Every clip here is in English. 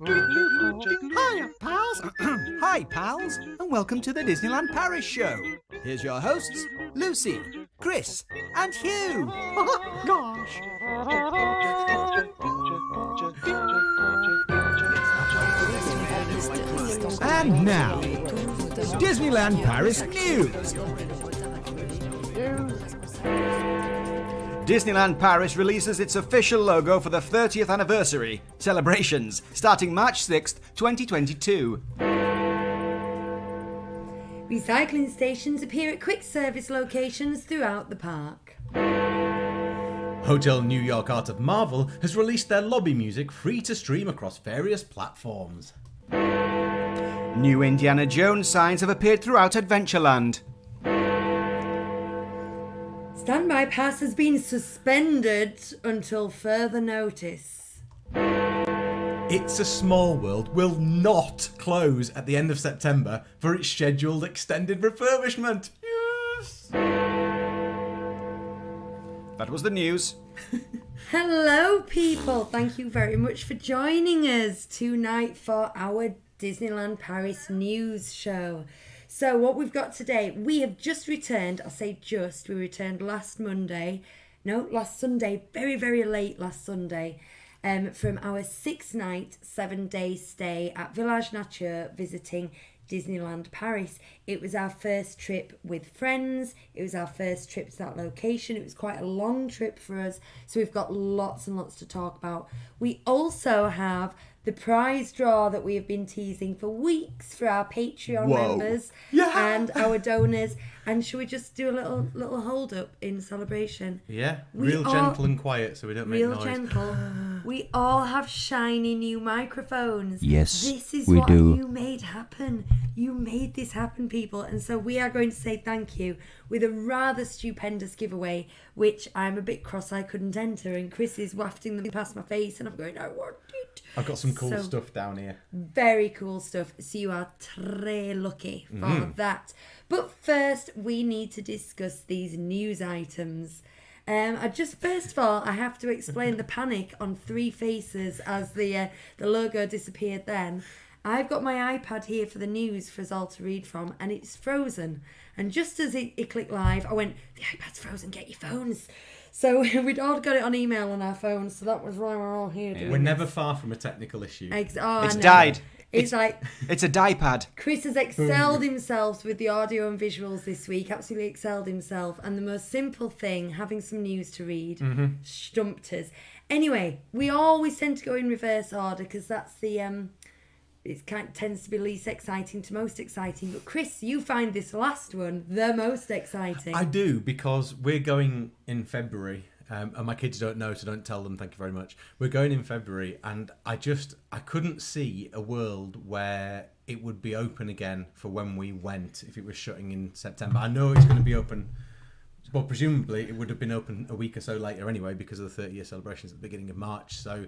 Hiya, pals. Hi, pals, and welcome to the Disneyland Paris show. Here's your hosts, Lucy, Chris, and Hugh. Gosh. And now, Disneyland Paris news. Disneyland Paris releases its official logo for the 30th anniversary celebrations starting March 6th, 2022. Recycling stations appear at quick service locations throughout the park. Hotel New York Art of Marvel has released their lobby music free to stream across various platforms. New Indiana Jones signs have appeared throughout Adventureland. Standby Pass has been suspended until further notice. It's a Small World will not close at the end of September for its scheduled extended refurbishment. Yes! That was the news. Hello, people. Thank you very much for joining us tonight for our Disneyland Paris news show. So what we've got today, we have just returned, I say just, we returned last Sunday, very, very late last Sunday, from our 6-night, 7-day stay at Village Nature visiting Disneyland Paris. It was our first trip with friends. It was our first trip to that location. It was quite a long trip for us, so we've got lots and lots to talk about. We also have the prize draw that we have been teasing for weeks for our Patreon members and our donors. And should we just do a little hold up in celebration? Yeah, real gentle and quiet so we don't make noise. Real gentle. We all have shiny new microphones. Yes, this is we what do. You made happen. You made this happen, people. And so we are going to say thank you with a rather stupendous giveaway, which I'm a bit cross I couldn't enter. And Chris is wafting them past my face, and I'm going, I want it. I've got some cool stuff down here. Very cool stuff. So you are très lucky for that. But first, we need to discuss these news items. First of all, I have to explain the panic on three faces as the logo disappeared then. I've got my iPad here for the news for us all to read from, and it's frozen. And just as it clicked live, I went, the iPad's frozen, get your phones. So we'd all got it on email on our phones, so that was why we're all here doing We're never far from a technical issue. It's died. It's like... It's a die-pad. Chris has excelled himself with the audio and visuals this week. Absolutely excelled himself. And the most simple thing, having some news to read, stumped us. Anyway, we always tend to go in reverse order because that's the... tends to be least exciting to most exciting. But Chris, you find this last one the most exciting. I do, because we're going in February. And my kids don't know, so don't tell them, thank you very much. We're going in February, and I couldn't see a world where it would be open again for when we went if it was shutting in September. I know it's going to be open, well, presumably it would have been open a week or so later anyway because of the 30-year celebrations at the beginning of March. So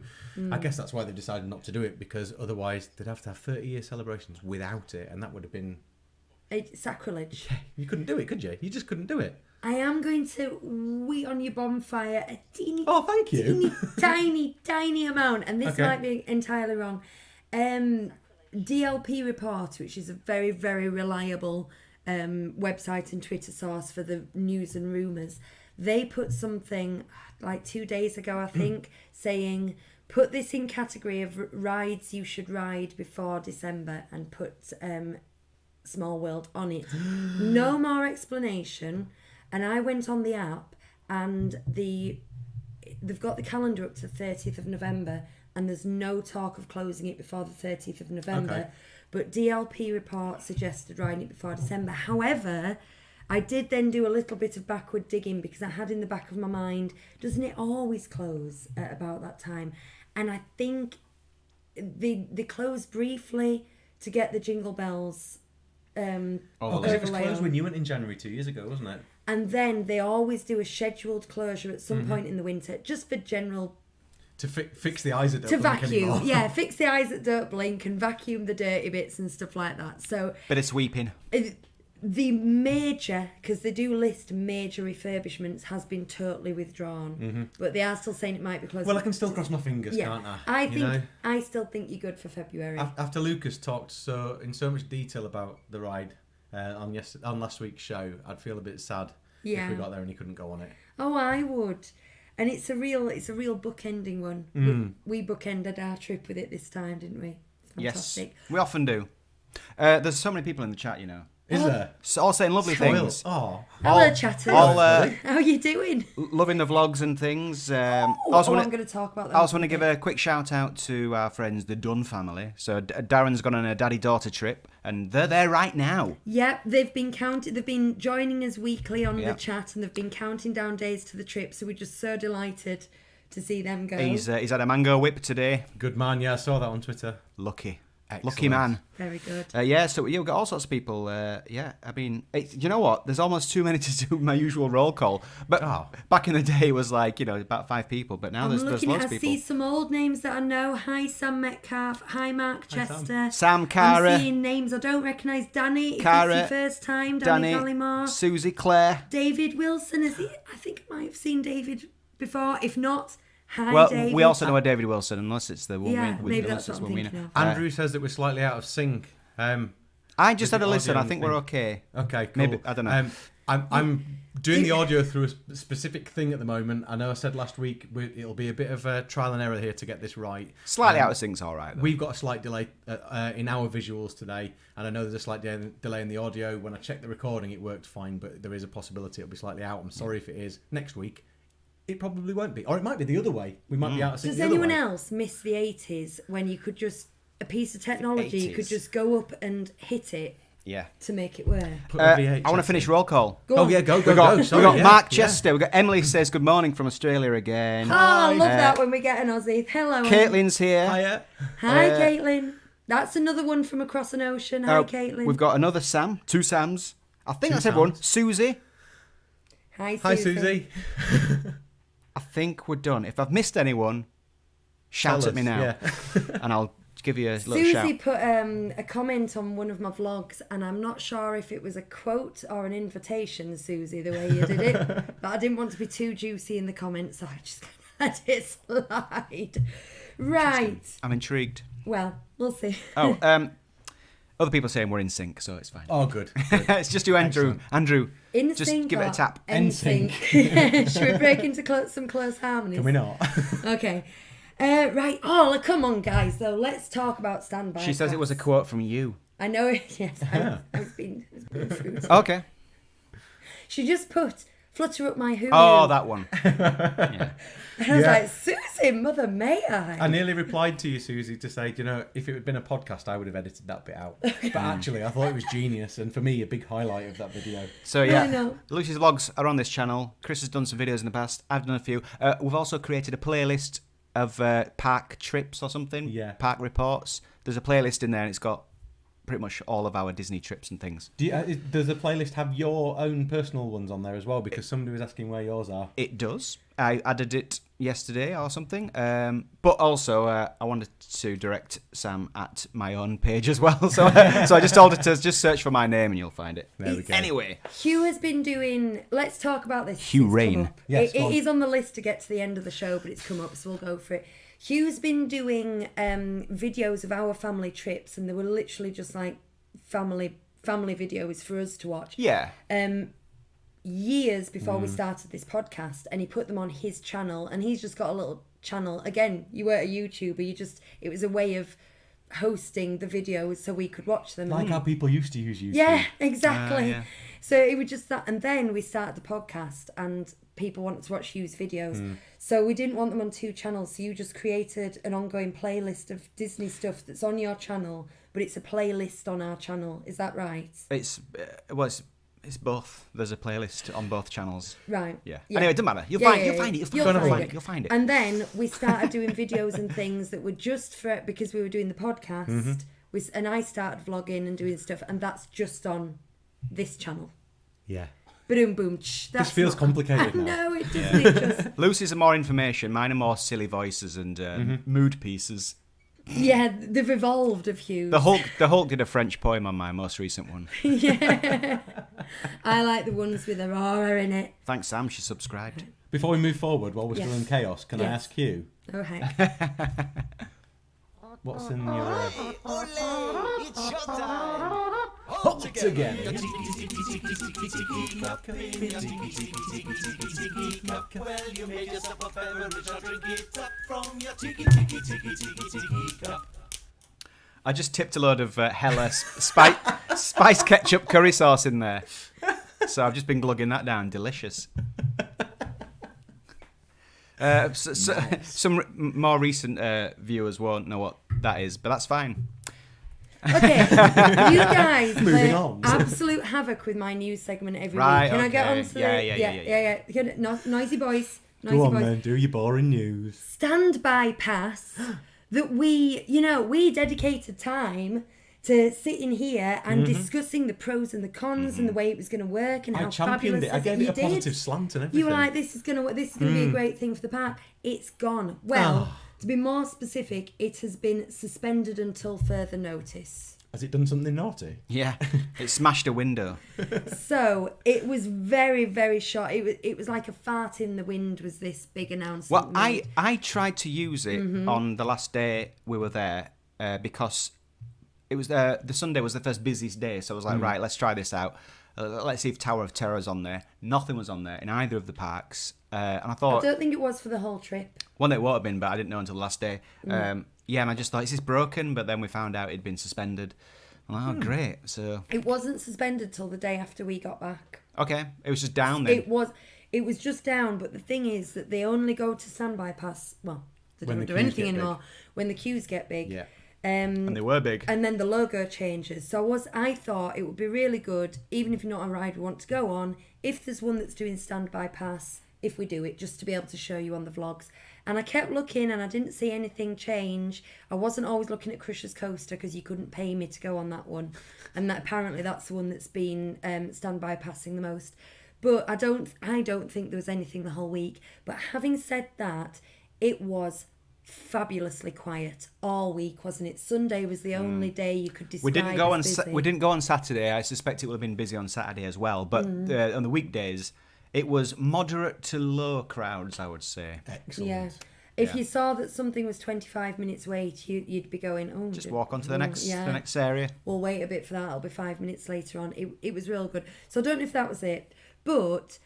I guess that's why they've decided not to do it, because otherwise they'd have to have 30-year celebrations without it, and that would have been... It's sacrilege. Yeah, you couldn't do it, could you? You just couldn't do it. I am going to wheat on your bonfire a teeny, thank you. tiny amount, and this might be entirely wrong. DLP report, which is a very, very reliable website and Twitter source for the news and rumours, they put something like 2 days ago, I think, saying, put this in category of rides you should ride before December, and put Small World on it. No more explanation. And I went on the app, and they've got the calendar up to the 30th of November, and there's no talk of closing it before the 30th of November. Okay. But DLP report suggested riding it before December. However, I did then do a little bit of backward digging, because I had in the back of my mind, doesn't it always close at about that time? And I think they closed briefly to get the Jingle Bells because it was closed when you went in January 2 years ago, wasn't it? And then they always do a scheduled closure at some point in the winter, just for general... To fix the eyes that don't to blink vacuum, anymore. yeah, fix the eyes that don't blink and vacuum the dirty bits and stuff like that. So Bit of sweeping. the major, because they do list major refurbishments, has been totally withdrawn. But they are still saying it might be close. Well, I can still cross my fingers, can't I? I still think you're good for February. After Lucas talked in so much detail about the ride on last week's show, I'd feel a bit sad if we got there and he couldn't go on it. Oh, I would. And it's a real bookending one. We bookended our trip with it this time, didn't we? Fantastic. Yes, we often do. There's so many people in the chat, you know. Is there? All saying lovely things. Oh. Hello, chatters. How are you doing? Loving the vlogs and things. I'm going to talk about that. I also want to give a quick shout out to our friends, the Dunn family. So Darren's gone on a daddy-daughter trip, and they're there right now. Yep, they've been joining us weekly on the chat, and they've been counting down days to the trip. So we're just so delighted to see them go. He's had a mango whip today. Good man. Yeah, I saw that on Twitter. Lucky. Excellent. Lucky man. Very good. So we've got all sorts of people. I mean, you know what? There's almost too many to do my usual roll call. But back in the day, it was like, about 5 people. But now there's loads of people. I see some old names that I know. Hi, Sam Metcalf. Hi, Mark Chester. Sam Cara. I'm seeing names I don't recognise. Danny, Cara, if it's your first time. Danny Ballymore. Susie, Claire. David Wilson. I think I might have seen David before. If not... Hi, David. We also know a David Wilson, unless it's the one maybe that's what I'm thinking of. Andrew says that we're slightly out of sync. I just had a listen. I think we're okay. Okay, cool. Maybe, I don't know. I'm doing the audio through a specific thing at the moment. I know I said last week it'll be a bit of a trial and error here to get this right. Slightly out of sync's all right, though. We've got a slight delay in our visuals today, and I know there's a slight delay in the audio. When I checked the recording, it worked fine, but there is a possibility it'll be slightly out. I'm sorry if it is. Next week, it probably won't be. Or it might be the other way. We might be out of sync. Does anyone else miss the 80s when you could just, a piece of technology, you could just go up and hit it to make it work? I want to finish roll call. Go on. Go. We've got Mark Chester. We've got Emily says good morning from Australia again. Oh, I love that when we get an Aussie. Hello. Caitlin's here. Hiya. Hi, Caitlin. That's another one from across an ocean. Hi, Caitlin. We've got another Sam. 2 Sams. I think that's everyone. Susie. Hi, Susie. Hi, Susie. I think we're done. If I've missed anyone, shout at me now, and I'll give you a little shout. Susie put a comment on one of my vlogs, and I'm not sure if it was a quote or an invitation, Susie, the way you did it. But I didn't want to be too juicy in the comments, so I just let it slide. Right. I'm intrigued. Well, we'll see. Other people saying we're in sync, so it's fine. Oh, good. It's just you, Andrew. Excellent. Andrew, In just sync give it a tap. In sync. Should we break into some close harmonies? Can we not? Okay. Right. Oh, come on, guys, though. Let's talk about standby. She says it was a quote from you. I know it. Yes, I was being fruity. Okay. She just put flutter up my hoo. Oh, that one. Yeah. And I was like, Susie, mother, may I? I nearly replied to you, Susie, to say, if it had been a podcast, I would have edited that bit out. But actually, I thought it was genius, and for me, a big highlight of that video. So I know. Lucy's vlogs are on this channel. Chris has done some videos in the past. I've done a few. We've also created a playlist of park trips or something. Yeah. Park reports. There's a playlist in there, and it's got pretty much all of our Disney trips and things. Does the playlist have your own personal ones on there as well? Because somebody was asking where yours are. It does. I added it yesterday or something. But also, I wanted to direct Sam at my own page as well. So I just told her to just search for my name and you'll find it. There we go. Anyway. Hugh has been doing... Let's talk about this. Hugh Rain. Yes, it is on the list to get to the end of the show, but it's come up, so we'll go for it. Hugh's been doing videos of our family trips, and they were literally just like family videos for us to watch. Yeah. Years before we started this podcast, and he put them on his channel, and he's just got a little channel. Again, you weren't a YouTuber, it was a way of hosting the videos so we could watch them. Like how people used to use YouTube. Yeah, exactly. Yeah. So it was just that, and then we started the podcast, and people wanted to watch Hugh's videos. So we didn't want them on 2 channels, so you just created an ongoing playlist of Disney stuff that's on your channel, but it's a playlist on our channel. Is that right? It's both. There's a playlist on both channels. Right. Yeah. Anyway, it doesn't matter. You'll find it. You'll find it. And then we started doing videos and things that were just for, because we were doing the podcast, and I started vlogging and doing stuff, and that's just on this channel. Yeah. Boom, boom. This feels complicated now. No, it doesn't. Lucy's are more information. Mine are more silly voices and mood pieces. Yeah, they've evolved a few. The Hulk did a French poem on my most recent one. Yeah. I like the ones with Aurora in it. Thanks, Sam. She subscribed. Before we move forward, while we're still in chaos, can I Yes. ask you, Oh, heck. what's in your... It's showtime. Hot again. Well, you made yourself a beverage, I'll drink it up from your tiki cup. I just tipped a load of Hella spice ketchup curry sauce in there. So I've just been glugging that down. Delicious. Some more recent viewers won't know what that is, but that's fine. Okay, you guys Moving play on. absolute havoc with my news segment every Right, week. Can I get okay. on to Yeah. Good. Noisy boys. Noisy Go on boys. then, do your boring news. Standby pass that we dedicated time to sitting here and discussing the pros and the cons and the way it was going to work and I how championed fabulous it. I gave you it a positive did. slant and everything. You were like, this is gonna be a great thing for the park. It's gone. Well, Oh. to be more specific, it has been suspended until further notice. Has it done something naughty? Yeah, it smashed a window. So it was very, very short. It was like a fart in the wind. Was this big announcement? Well, made. I tried to use it on the last day we were there because it was the Sunday was the first busiest day. So I was like, right, let's try this out. Let's see if Tower of Terror's on there. Nothing was on there in either of the parks. And I I thought, don't think it was for the whole trip. one it would have been, but I didn't know until the last day. Yeah, and I just thought, is this broken? But then we found out it'd been suspended. I'm like, oh, great. So, It wasn't suspended till the day after we got back. okay, it was just down then. It was just down, but the thing is that they only go to standby pass. Well, they When don't the do queues anything get big. anymore when the queues get big. Yeah. And they were big. And then the logo changes. So I thought it would be really good, even if you're not on a ride we want to go on, if there's one that's doing standby pass, if we do it, just to be able to show you on the vlogs. And I kept looking and I didn't see anything change. I wasn't always looking at Crusher's Coaster because you couldn't pay me to go on that one. And that apparently that's the one that's been standby passing the most. But I don't think there was anything the whole week. But having said that, it was fabulously quiet all week, wasn't it? Sunday was the only day you could describe. We didn't go on. as busy. We didn't go on Saturday. I suspect it would have been busy on Saturday as well. But on the weekdays, it was moderate to low crowds, I would say. Excellent. Yeah. If Yeah. you saw that something was 25 minutes wait, you'd be going, oh, Just walk on to the next area. We'll wait a bit for that. It'll be 5 minutes later on. It was real good. So I don't know if that was it, but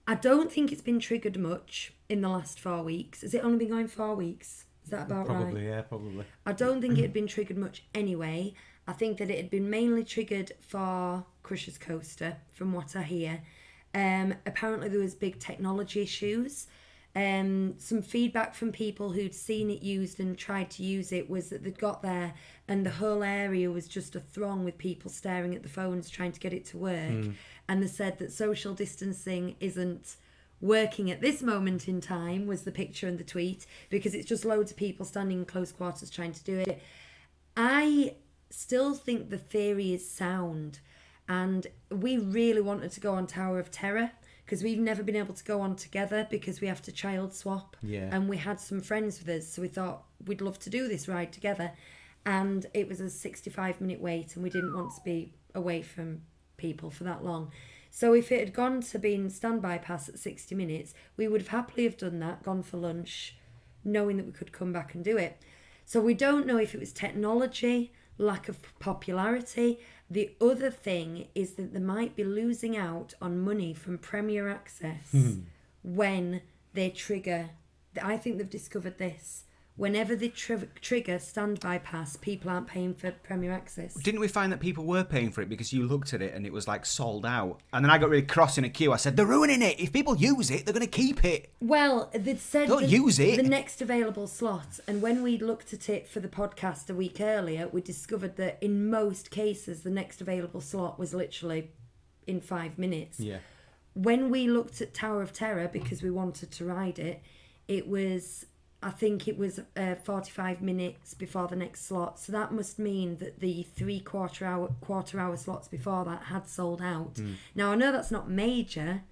I don't think it's been triggered much in the last 4 weeks. Has it only been going 4 weeks? Is that about right? Probably, yeah, probably. I don't think it had been triggered much anyway. I think that it had been mainly triggered for Crusher's Coaster, from what I hear. Apparently there was big technology issues. Some feedback from people who'd seen it used and tried to use it was that they'd got there and the whole area was just a throng with people staring at the phones trying to get it to work. And they said that social distancing isn't working at this moment in time, was the picture and the tweet, because it's just loads of people standing in close quarters trying to do it. I still think the theory is sound, and we really wanted to go on Tower of Terror because we've never been able to go on together because we have to child swap. Yeah. And we had some friends with us, so we thought we'd love to do this ride together. And it was a 65-minute wait, and we didn't want to be away from people for that long. So if it had gone to being standby pass at 60 minutes, we would have happily have done that, gone for lunch, knowing that we could come back and do it. So we don't know if it was technology, lack of popularity. The other thing is that they might be losing out on money from Premier Access when they trigger. I think they've discovered this. Whenever they trigger standby pass, people aren't paying for Premier Access. Didn't we find that people were paying for it because you looked at it and it was like sold out? And then I got really cross in a queue. I said, they're ruining it. If people use it, they're going to keep it. Well, they'd said Don't use it. the next available slot, and when we looked at it for the podcast a week earlier, we discovered that in most cases, the next available slot was literally in 5 minutes. Yeah. When we looked at Tower of Terror, because we wanted to ride it, it was... I think it was 45 minutes before the next slot. So that must mean that the quarter hour slots before that had sold out. Now, I know that's not major,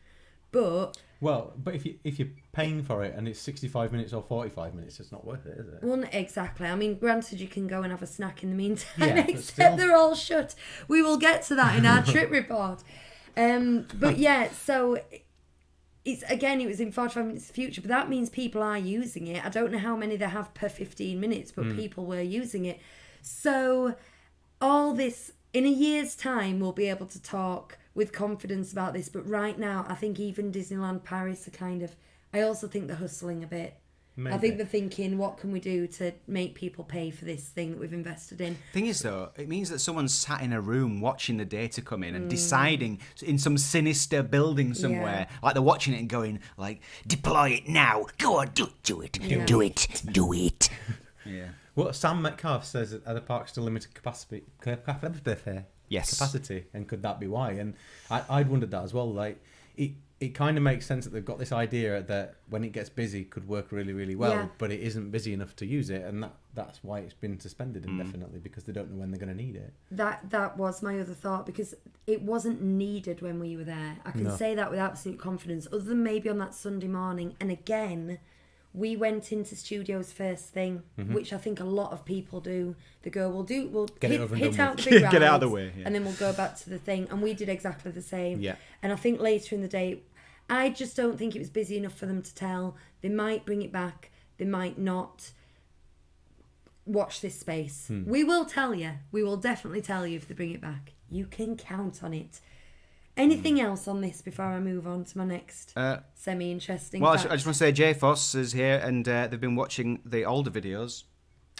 But Well, but if you're paying for it and it's 65 minutes or 45 minutes, it's not worth it, is it? well, exactly. I mean, granted, you can go and have a snack in the meantime, Yeah, but except still. they're all shut. We will get to that in our trip report. But yeah, so it was in 45 minutes of the future, but that means people are using it. I don't know how many they have per 15 minutes, but people were using it. So all this, in a year's time, we'll be able to talk with confidence about this. But right now, I think even Disneyland Paris are kind of, I also think they're hustling a bit. Maybe. I think they're thinking, what can we do to make people pay for this thing that we've invested in? Thing is, though, it means that someone's sat in a room watching the data come in and deciding in some sinister building somewhere, like they're watching it and going, like, deploy it now. Go on, do it. Yeah. Do it. Yeah. Well, Sam Metcalf says that the park's still limited capacity. Yes. Capacity, and could that be why? And I'd wondered that as well. Like, it kind of makes sense that they've got this idea that when it gets busy, could work really, really well, Yeah. but it isn't busy enough to use it, and that's why it's been suspended indefinitely, because they don't know when they're going to need it. That was my other thought, because it wasn't needed when we were there. I can say that with absolute confidence, other than maybe on that Sunday morning. And again, we went into studios first thing, which I think a lot of people do. They go, we'll Get it over and hit done out with. the big rides, Get it out of the way, yeah. and then we'll go back to the thing. And we did exactly the same. Yeah. And I think later in the day, I just don't think it was busy enough for them to tell. They might bring it back. They might not. Watch this space. We will tell you. We will definitely tell you if they bring it back. You can count on it. Anything else on this before I move on to my next semi-interesting Well, I fact? just want to say Jay Foss is here, and they've been watching the older videos.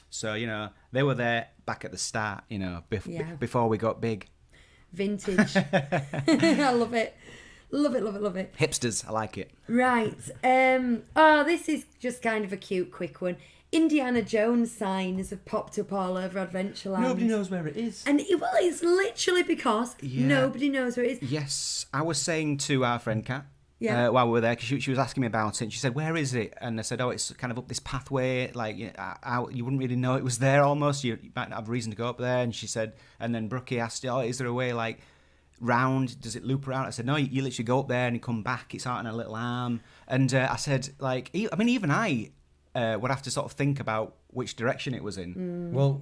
So, they were there back at the start, before we got big. Vintage. I love it. Love it, love it, love it. Hipsters, I like it. Right. This is just kind of a cute, quick one. Indiana Jones signs have popped up all over Adventureland. Nobody knows where it is. And it's literally because nobody knows where it is. Yes, I was saying to our friend Kat Yeah. while we were there, because she was asking me about it, and she said, where is it? And I said, oh, it's kind of up this pathway, like, out, you wouldn't really know it was there almost, you might not have reason to go up there. And she said, and then Brookie asked, oh, is there a way, like, round, does it loop around? I said, no, you literally go up there and you come back, it's out in a little arm. And I said, like, even I would have to sort of think about which direction it was in. Well,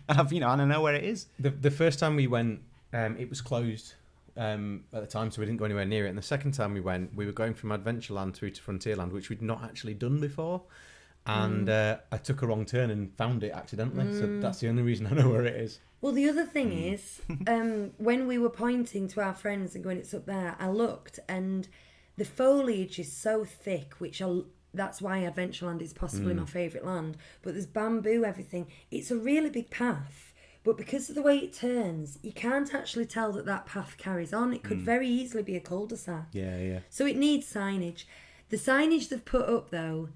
and I know where it is. The first time we went, it was closed at the time, so we didn't go anywhere near it. And the second time we went, we were going from Adventureland through to Frontierland, which we'd not actually done before. And I took a wrong turn and found it accidentally. So that's the only reason I know where it is. Well, the other thing is, when we were pointing to our friends and going, it's up there, I looked and the foliage is so thick, that's why Adventureland is possibly my favourite land. But there's bamboo, everything. It's a really big path. But because of the way it turns, you can't actually tell that path carries on. It could very easily be a cul-de-sac. Yeah. So it needs signage. The signage they've put up, though...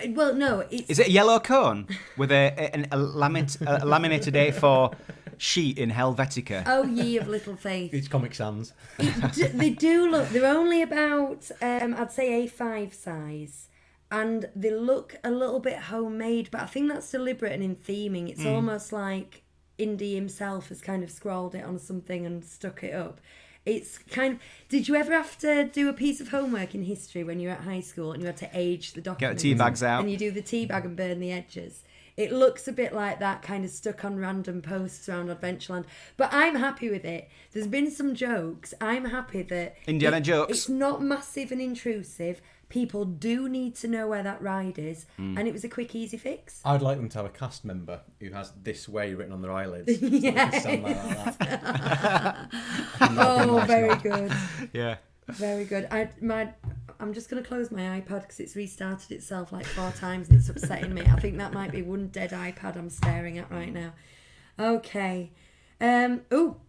Well, no, it's... Is it a yellow cone with a laminated A4 sheet in Helvetica? Oh, ye of little faith. It's Comic Sans. They do look... They're only about, I'd say, A5 size. And they look a little bit homemade, but I think that's deliberate and in theming. It's almost like Indy himself has kind of scrawled it on something and stuck it up. It's kind of... Did you ever have to do a piece of homework in history when you were at high school and you had to age the documents? Get the tea bags out. And you do the tea bag and burn the edges? It looks a bit like that, kind of stuck on random posts around Adventureland. But I'm happy with it. There's been some jokes. I'm happy that... Indiana jokes. It's not massive and intrusive. People do need to know where that ride is. And it was a quick, easy fix. I'd like them to have a cast member who has "this way" written on their eyelids. So they can stand there like that. Oh, very good. Yeah. Very good. I'm just going to close my iPad because it's restarted itself like 4 times and it's upsetting me. I think that might be one dead iPad I'm staring at right now. Okay. You'll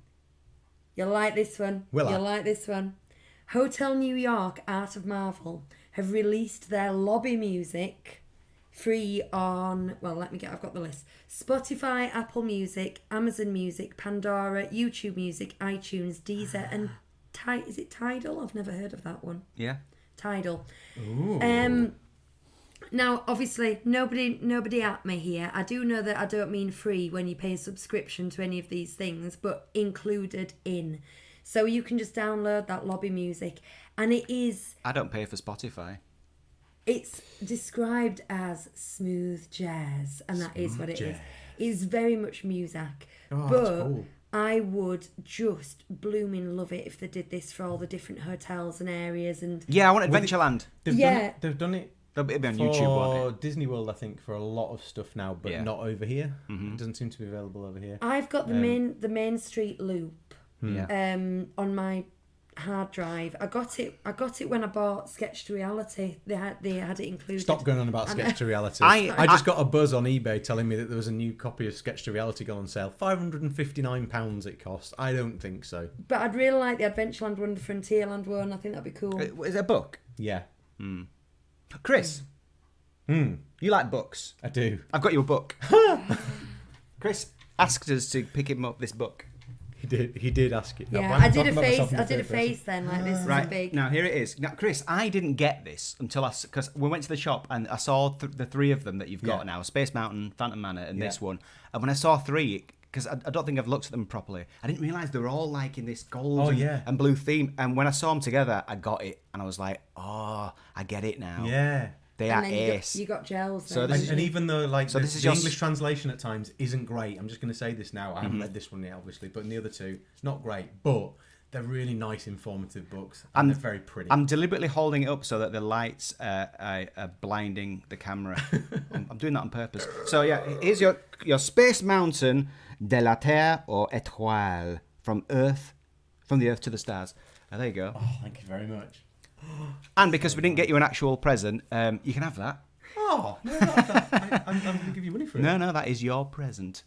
like this one. Will I? You'll like this one. Hotel New York, Art of Marvel, have released their lobby music free on... Well, I've got the list. Spotify, Apple Music, Amazon Music, Pandora, YouTube Music, iTunes, Deezer, and... Is it Tidal? I've never heard of that one. Yeah. Tidal. Ooh. Now, obviously, nobody at me here. I do know that I don't mean free when you pay a subscription to any of these things, but included in. So you can just download that lobby music, and I don't pay for Spotify. it's described as smooth jazz, and that is what it is. It's very much music, Oh, but that's cool. I would just blooming love it if they did this for all the different hotels and areas. And Yeah, I want Adventureland. They've done it It'll be on for YouTube, won't it? Disney World, I think, for a lot of stuff now, but Yeah. not over here. It doesn't seem to be available over here. I've got the main street loop Yeah. on my hard drive. I got it when I bought Sketch to Reality. They had it included. Stop going on about Sketch to Reality. I- I just got a buzz on eBay telling me that there was a new copy of Sketch to Reality gone on sale. £559 it costs. I don't think so. But I'd really like the Adventureland one, the Frontierland one. I think that'd be cool. Is it a book? Yeah, Chris, you like books. I do. I've got you a book. Chris asked us to pick him up this book. He did ask it. Yeah, Why am I did a talking about myself face. in the I did a third person? face then, like this is Right, big. now here it is. Now, Chris, I didn't get this until because we went to the shop and I saw the three of them that you've got Yeah. now: Space Mountain, Phantom Manor, and this Yeah. one. And when I saw three, because I don't think I've looked at them properly, I didn't realise they were all like in this gold Oh, and, yeah. and blue theme. And when I saw them together, I got it, and I was like, oh, I get it now. Yeah. They are And then ace. you got gels. So then, this And, didn't and you? even though like So the, this is the your English translation at times isn't great, I'm just going to say this now. I haven't read this one yet, obviously, but in the other two, it's not great. But they're really nice, informative books, and they're very pretty. I'm deliberately holding it up so that the lights are blinding the camera. I'm doing that on purpose. So yeah, here's your Space Mountain de la Terre aux Étoiles, from the Earth to the stars. There you go. Oh, thank you very much. And because we didn't get you an actual present, you can have that. Oh, no, I'm going to give you money for it. No, that is your present.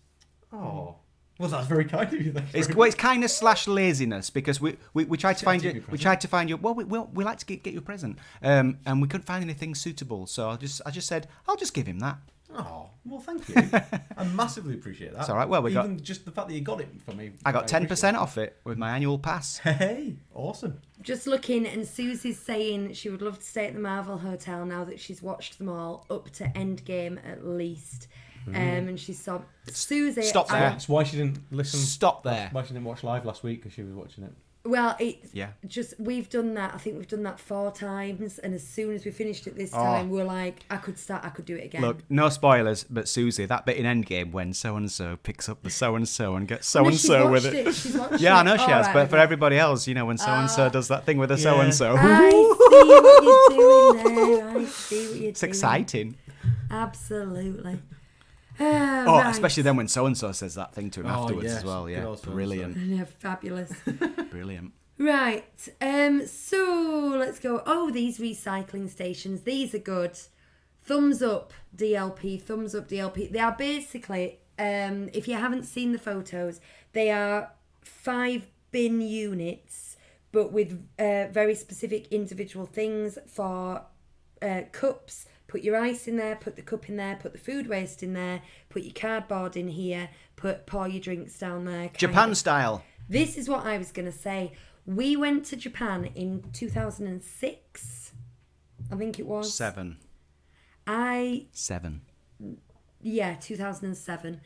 Oh, well, that's very kind of you. It's kind of / laziness because we tried to find give you. you a We tried to find you. Well, we like to get you a present, and we couldn't find anything suitable. So I just said I'll just give him that. Oh, well, thank you. I massively appreciate that. It's all right. Well, even just the fact that you got it for me. I got 10% appreciate off it with my annual pass. it. Hey, awesome. Just looking, and Susie's saying she would love to stay at the Marvel Hotel now that she's watched them all up to Endgame at least. And she saw Susie. Stop there. That's why she didn't listen. Stop there. Why she didn't watch live last week, because she was watching it. Well, it's Yeah. just we've done that. I think we've done that 4 times, and as soon as we finished it this time, we're like, I could do it again. Look, no spoilers, but Susie, that bit in Endgame when so and so picks up the so and so and gets so No, and she's so with watched it. She's watched Yeah, I it. know she All has, right, but for okay. everybody else, when so and so does that thing with the so and so, I see what you're doing there. I see what you're it's doing. exciting. Absolutely. Oh, Right. especially then when so and so says that thing to him afterwards yes, as well. good Yeah, old so-and-so. brilliant, Yeah, fabulous. brilliant. Right. So let's go. Oh, these recycling stations. These are good. Thumbs up, DLP. Thumbs up, DLP. They are basically, if you haven't seen the photos, they are 5 bin units, but with very specific individual things for cups. Put your ice in there, put the cup in there, put the food waste in there, put your cardboard in here, pour your drinks down there. Japan style. This is what I was going to say. We went to Japan in 2006. I think it was. 7. 2007.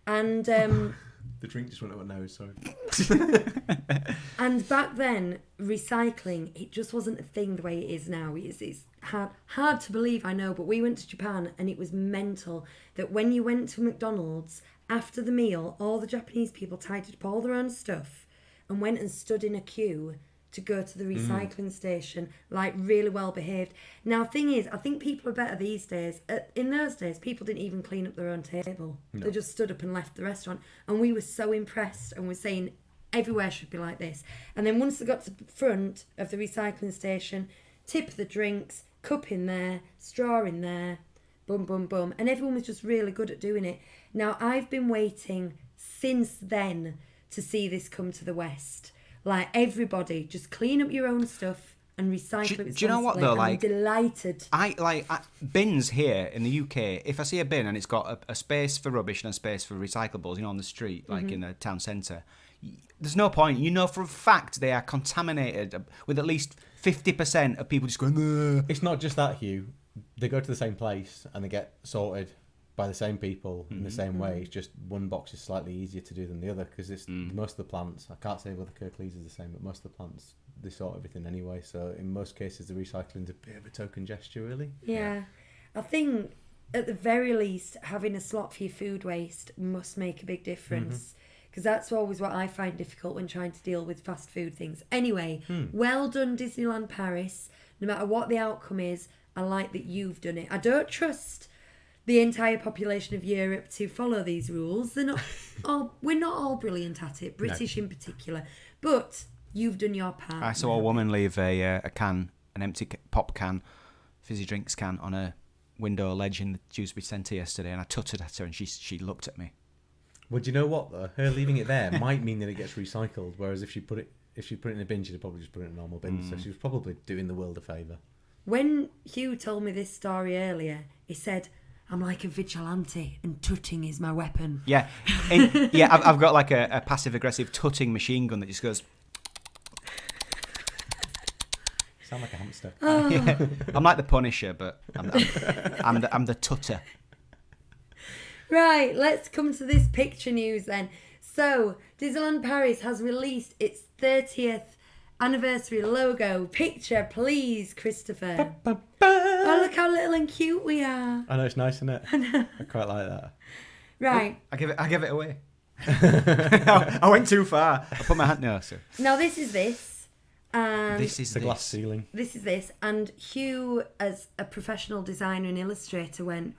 And The drink just went up my nose, sorry. and back then, recycling, it just wasn't a thing the way it is now. It's hard to believe, I know, but we went to Japan and it was mental that when you went to McDonald's after the meal, all the Japanese people tidied up all their own stuff and went and stood in a queue to go to the recycling station, like really well behaved. Now, thing is, I think people are better these days. In those days, people didn't even clean up their own table. No. They just stood up and left the restaurant. And we were so impressed and we're saying everywhere should be like this. And then once they got to the front of the recycling station, tip the drinks, cup in there, straw in there, bum, bum, bum. And everyone was just really good at doing it. Now, I've been waiting since then to see this come to the West. Like, everybody, just clean up your own stuff and recycle it. Do you know what, though? I'm delighted. Bins here in the UK, if I see a bin and it's got a space for rubbish and a space for recyclables, on the street, like in the town centre, there's no point. You know for a fact they are contaminated with at least 50% of people just going, ugh. It's not just that, Hugh. They go to the same place and they get sorted by the same people in the same way. It's just one box is slightly easier to do than the other because most of the plants, I can't say whether Kirklees is the same, but most of the plants, they sort everything anyway. So in most cases, the recycling's a bit of a token gesture, really. Yeah. I think at the very least, having a slot for your food waste must make a big difference. Because that's always what I find difficult when trying to deal with fast food things. Anyway, well done, Disneyland Paris. No matter what the outcome is, I like that you've done it. I don't trust the entire population of Europe to follow these rules. They're not we're not all brilliant at it, British in particular. But you've done your part. I saw a woman leave a can, an empty pop can, fizzy drinks can, on a window ledge in the Dewsbury Centre yesterday, and I tutted at her, and she looked at me. Well, do you know what though? Her leaving it there might mean that it gets recycled, whereas if she put it in a bin, she'd probably just put it in a normal bin. So she was probably doing the world a favour. When Hugh told me this story earlier, he said, I'm like a vigilante and tutting is my weapon. Yeah, I've got like a passive-aggressive tutting machine gun that just goes... Sound like a hamster. Yeah. I'm like the Punisher, but I'm the tutter. Right, let's come to this picture news then. So, Disneyland Paris has released its 30th anniversary logo. Picture, please, Christopher. Oh, look how little and cute we are. I know, it's nice, isn't it? I quite like that. Right. I give it away. I went too far. I put my hand... No, sir. Now, this is this. And This is The glass ceiling. This is this. And Hugh, as a professional designer and illustrator, went,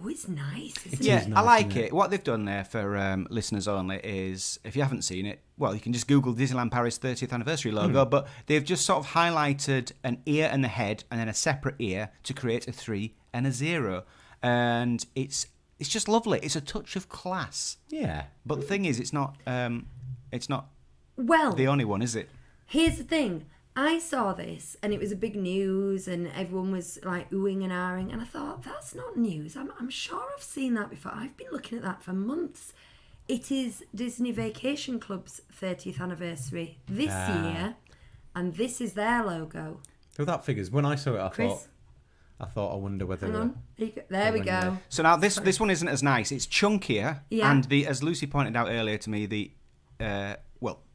oh, it's nice, isn't it? Yeah, is nice, I like isn't it. What they've done there for listeners only is, if you haven't seen it, well, you can just Google Disneyland Paris 30th anniversary logo, but they've just sort of highlighted an ear and the head and then a separate ear to create a 3 and a 0. And it's just lovely. It's a touch of class. Yeah. But the thing is, it's not Well, the only one, is it? here's the thing. I saw this and it was a big news and everyone was like oohing and ahhing and I thought, that's not news. I'm sure I've seen that before. I've been looking at that for months. It is Disney Vacation Club's 30th anniversary this year and this is their logo. Well, that figures. When I saw it, Chris? I thought, I wonder whether... Hang on. There we go. So now this one isn't as nice. It's chunkier. Yeah. And as Lucy pointed out earlier to me,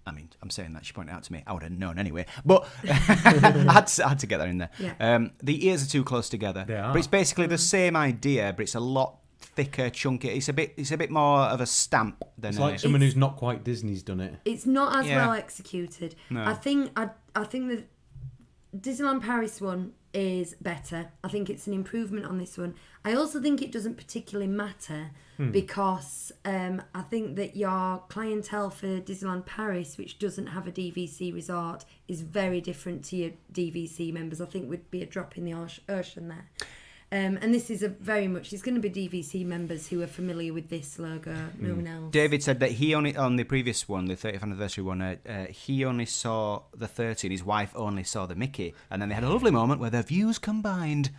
I mean, I'm saying that she pointed out to me. I would have known anyway. But I had to get that in there. Yeah. The ears are too close together. They are. But it's basically the same idea, but it's a lot thicker, chunkier. It's a bit more of a stamp than... It's like someone who's not quite Disney's done it. It's not as Yeah. well executed. No. I think the Disneyland Paris one is better. I think it's an improvement on this one. I also think it doesn't particularly matter because I think that your clientele for Disneyland Paris, which doesn't have a DVC resort, is very different to your DVC members. I think would be a drop in the ocean there. And this is it's going to be DVC members who are familiar with this logo, no one else. David said that he only, on the previous one, the 30th anniversary one, he only saw the 30 and his wife only saw the Mickey. And then they had a lovely moment where their views combined.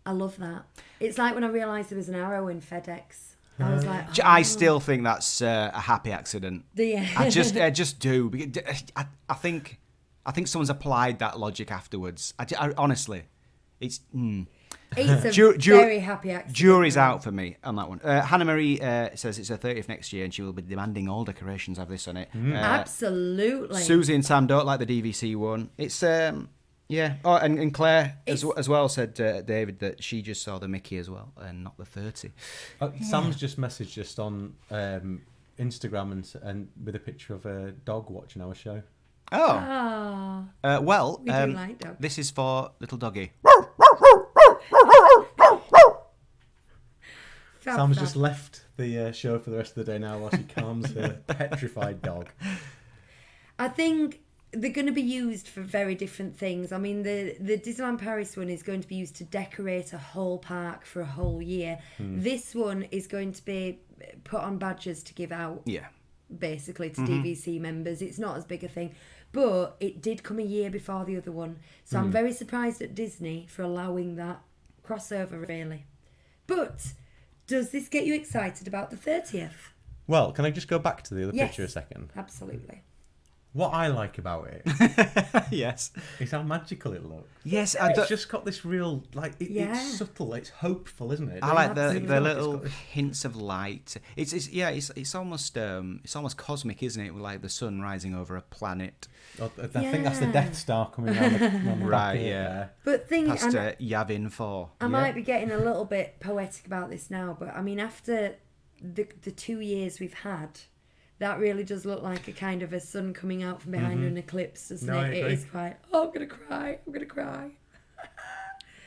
I love that. It's like when I realised there was an arrow in FedEx. I was like, I still think that's a happy accident. I just do. I think someone's applied that logic afterwards. I honestly, it's... It's a very happy accident. Jury's out for me on that one. Hannah Marie says it's her 30th next year and she will be demanding all decorations have this on it. Absolutely. Susie and Sam don't like the DVC one. It's yeah. Oh, and Claire as well said David that she just saw the Mickey as well and not the 30. Sam's just messaged us on Instagram and with a picture of a dog watching our show. Oh. Ah. Well, We do like dogs. this is for little doggy. Sam's just left the show for the rest of the day now while she calms her petrified dog. I think they're going to be used for very different things. I mean, the Disneyland Paris one is going to be used to decorate a whole park for a whole year. This one is going to be put on badges to give out, Yeah. basically, to DVC members. It's not as big a thing. But it did come a year before the other one. So I'm very surprised at Disney for allowing that crossover, really. But does this get you excited about the 30th? Well, can I just go back to the other Yes. picture a second? Absolutely. What I like about it Yes. is how magical it looks. Yes, It's just got this real, like, Yeah. it's subtle, it's hopeful, isn't it? I like Absolutely. the It's little got this- hints of light. It's almost cosmic, isn't it? With like the sun rising over a planet. I think that's the Death Star coming around the Right, back here yeah. there. But Past Yavin 4. I might be getting a little bit poetic about this now, but I mean, after the 2 years we've had, that really does look like a kind of a sun coming out from behind an eclipse, doesn't No, I it? It agree. is quite, oh, I'm going to cry.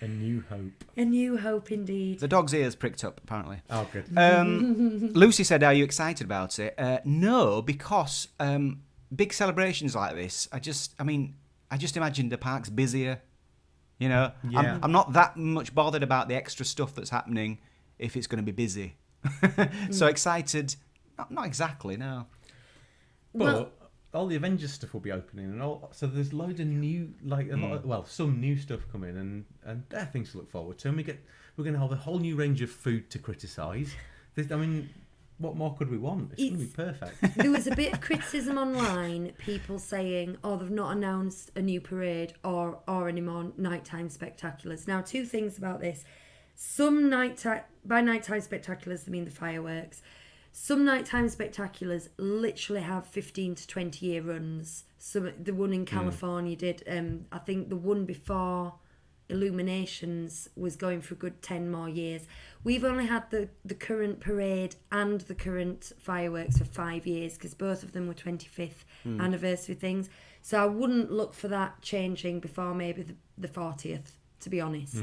A new hope. A new hope indeed. The dog's ears pricked up, apparently. Oh, good. Lucy said, "Are you excited about it?" No, because big celebrations like this, I just imagine the park's busier. You know, Yeah. I'm not that much bothered about the extra stuff that's happening if it's going to be busy. So excited, not exactly, no. But Well- all the Avengers stuff will be opening, and all. So there's loads of new, like a lot of, some new stuff coming, and there are things to look forward to. And we're going to have a whole new range of food to criticise. I mean, what more could we want? It's going to be perfect. There was a bit of criticism online, people saying, oh, they've not announced a new parade or any more nighttime spectaculars. Now, two things about this. Some by nighttime spectaculars, they mean the fireworks. Some nighttime spectaculars literally have 15 to 20 year runs. The one in California did, I think the one before Illuminations was going for a good 10 more years. We've only had the current parade and the current fireworks for 5 years because both of them were 25th anniversary things. So I wouldn't look for that changing before maybe the 40th, to be honest.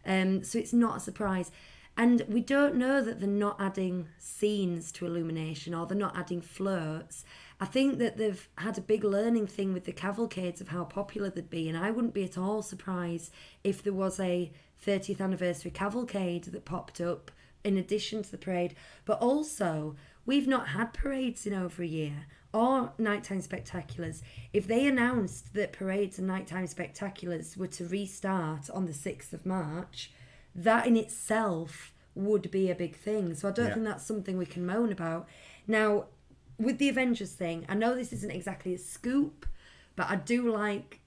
So it's not a surprise. And we don't know that they're not adding scenes to Illumination or they're not adding floats. I think that they've had a big learning thing with the cavalcades of how popular they'd be, and I wouldn't be at all surprised if there was a 30th anniversary cavalcade that popped up in addition to the parade. But also, we've not had parades in over a year or nighttime spectaculars. If they announced that parades and nighttime spectaculars were to restart on the 6th of March, that in itself would be a big thing. So I don't think that's something we can moan about. Now, with the Avengers thing, I know this isn't exactly a scoop, but I do like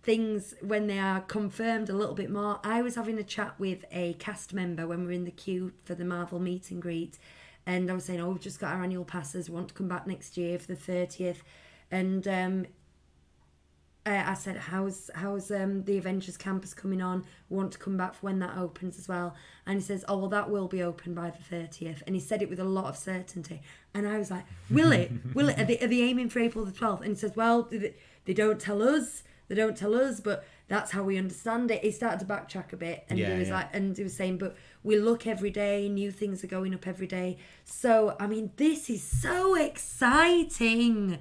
things when they are confirmed a little bit more. I was having a chat with a cast member when we were in the queue for the Marvel meet and greet, and I was saying, we've just got our annual passes, we want to come back next year for the 30th. And I said, how's the Avengers campus coming on? We want to come back for when that opens as well. And he says, oh, well, that will be open by the 30th. And he said it with a lot of certainty. And I was like, will it? Will it? Are they aiming for April the 12th? And he says, well, they don't tell us. They don't tell us, but that's how we understand it. He started to backtrack a bit, and he was saying, but we look every day, new things are going up every day. So, I mean, this is so exciting.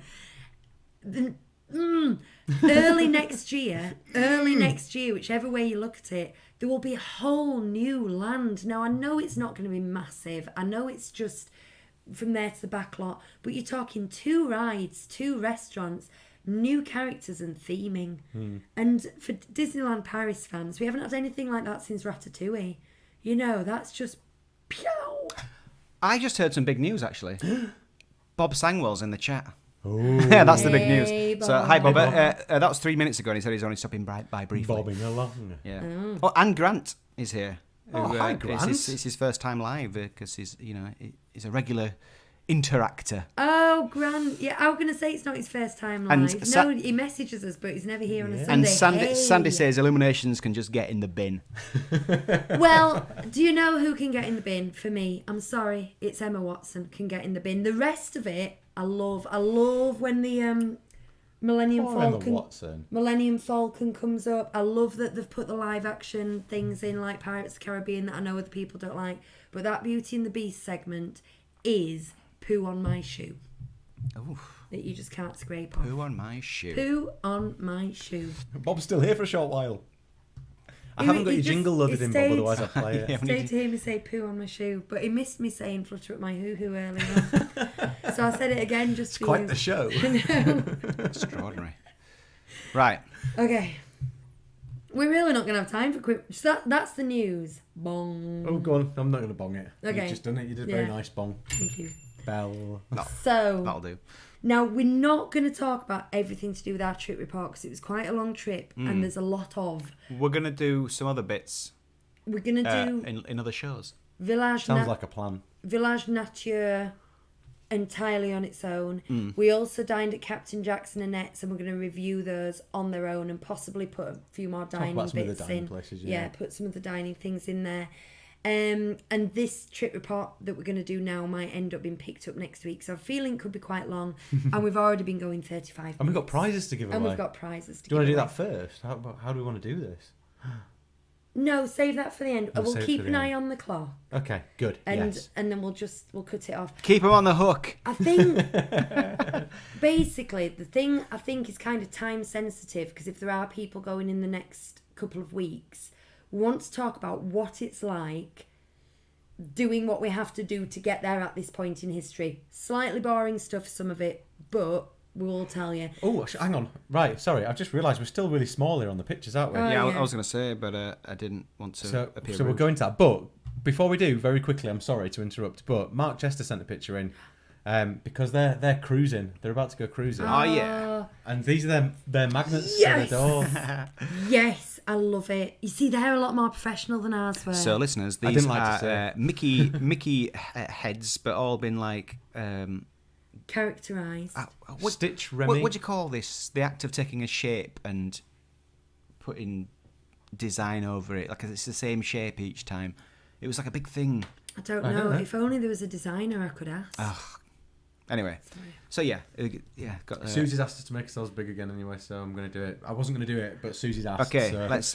Early next year, whichever way you look at it, there will be a whole new land. Now, I know it's not going to be massive. I know it's just from there to the back lot, but you're talking 2 rides, 2 restaurants, new characters and theming. And for Disneyland Paris fans, we haven't had anything like that since Ratatouille. You know, that's just pew. I just heard some big news, actually. Bob Sangwell's in the chat. Yeah, that's the big Hey, news. So, Bob. hi, Bob. That was 3 minutes ago, and he said he's only stopping by briefly. Bobbing along. Yeah. Oh, and Grant is here. Oh, hi, Grant. It's his first time live because he's a regular interactor. Oh, Grant. Yeah, I was going to say it's not his first time And live. No, he messages us, but he's never here on a Sunday. And Hey. Sandy says Illuminations can just get in the bin. Well, do you know who can get in the bin for me? I'm sorry, it's Emma Watson can get in the bin. The rest of it, I love. I love when the Millennium Falcon comes up. I love that they've put the live action things in like Pirates of the Caribbean that I know other people don't like. But that Beauty and the Beast segment is poo on my shoe. Oof. That you just can't scrape off. Poo on my shoe. Poo on my shoe. Bob's still here for a short while. I He- haven't got he your just- jingle loaded he in, Bob, stayed- otherwise I'll play it. Yeah. Stayed to hear me say poo on my shoe, but he missed me saying flutter up my hoo-hoo earlier on. So I said it again just for Quite you. the show. Extraordinary. Right. Okay. We're really not going to have time for quick... That's the news. Bong. Oh, go on. I'm not going to bong it. Okay. You've just done it. You did a very Yeah. nice bong. Thank you. Bell. So, That'll do. Now, we're not going to talk about everything to do with our trip report because it was quite a long trip and there's a lot of. We're going to do some other bits We're going to do in other shows. Sounds like a plan. Village Nature entirely on its own. We also dined at Captain Jack's and Annette's, and we're going to review those on their own and possibly put a few more dining about some of the bits dining in. places, Put some of the dining things in there. And this trip report that we're going to do now might end up being picked up next week, so I'm feeling it could be quite long. And we've already been going 35 minutes. And we've got prizes to give away. And we've got prizes to do you give want to do away. that first? How do we want to do this? No, save that for the end. We'll We'll save it keep for an the eye end. on the clock. Okay, good. And yes. and then we'll cut it off. Keep them on the hook. I think basically the thing I think is kind of time sensitive because if there are people going in the next couple of weeks, we want to talk about what it's like doing what we have to do to get there at this point in history. Slightly boring stuff, some of it, but we'll tell you. Oh, hang on. Right, sorry. I've just realised we're still really small here on the pictures, aren't we? Oh, Yeah, yeah. I was going to say, but I didn't want to appear So we'll rude. go into that. But before we do, very quickly, I'm sorry to interrupt, but Mark Chester sent a picture in because they're cruising. They're about to go cruising. Oh, yeah. And these are their magnets Yes! to the door. Yes, I love it. You see, they're a lot more professional than ours were. So, listeners, I these didn't like to are say. Mickey heads, but all been like... characterised. Stitch Remy. What do you call this? The act of taking a shape and putting design over it. Like it's the same shape each time. It was like a big thing. I don't I know. don't know. If only there was a designer I could ask. Anyway, so yeah. Got, Susie's asked us to make ourselves big again anyway, so I'm going to do it. I wasn't going to do it, but Susie's asked. Okay, so, let's...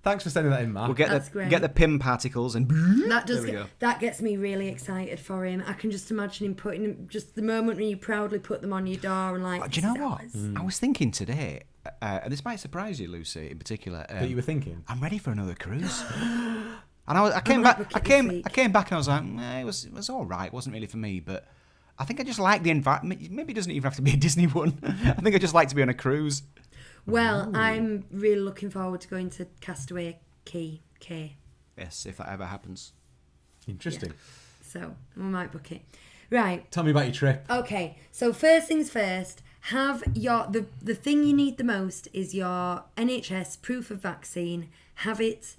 thanks for sending that in, Mark. we'll get That's great. get the PIM particles and... That does There we go. that gets me really excited for him. I can just imagine him putting them, just the moment when you proudly put them on your door and like. Do you know "This is what? ours." I was thinking today, and this might surprise you, Lucy, in particular. That you were thinking? I'm ready for another cruise. And I came might back. book it this week. I came back and I was like, it was all right. It wasn't really for me, but I think I just like the environment. Maybe it doesn't even have to be a Disney one. I think I just like to be on a cruise. Well, I'm really looking forward to going to Castaway Key. Yes, if that ever happens. Interesting. So we might book it. Right. Tell me about your trip. Okay. So first things first. Have your the thing you need the most is your NHS proof of vaccine. Have it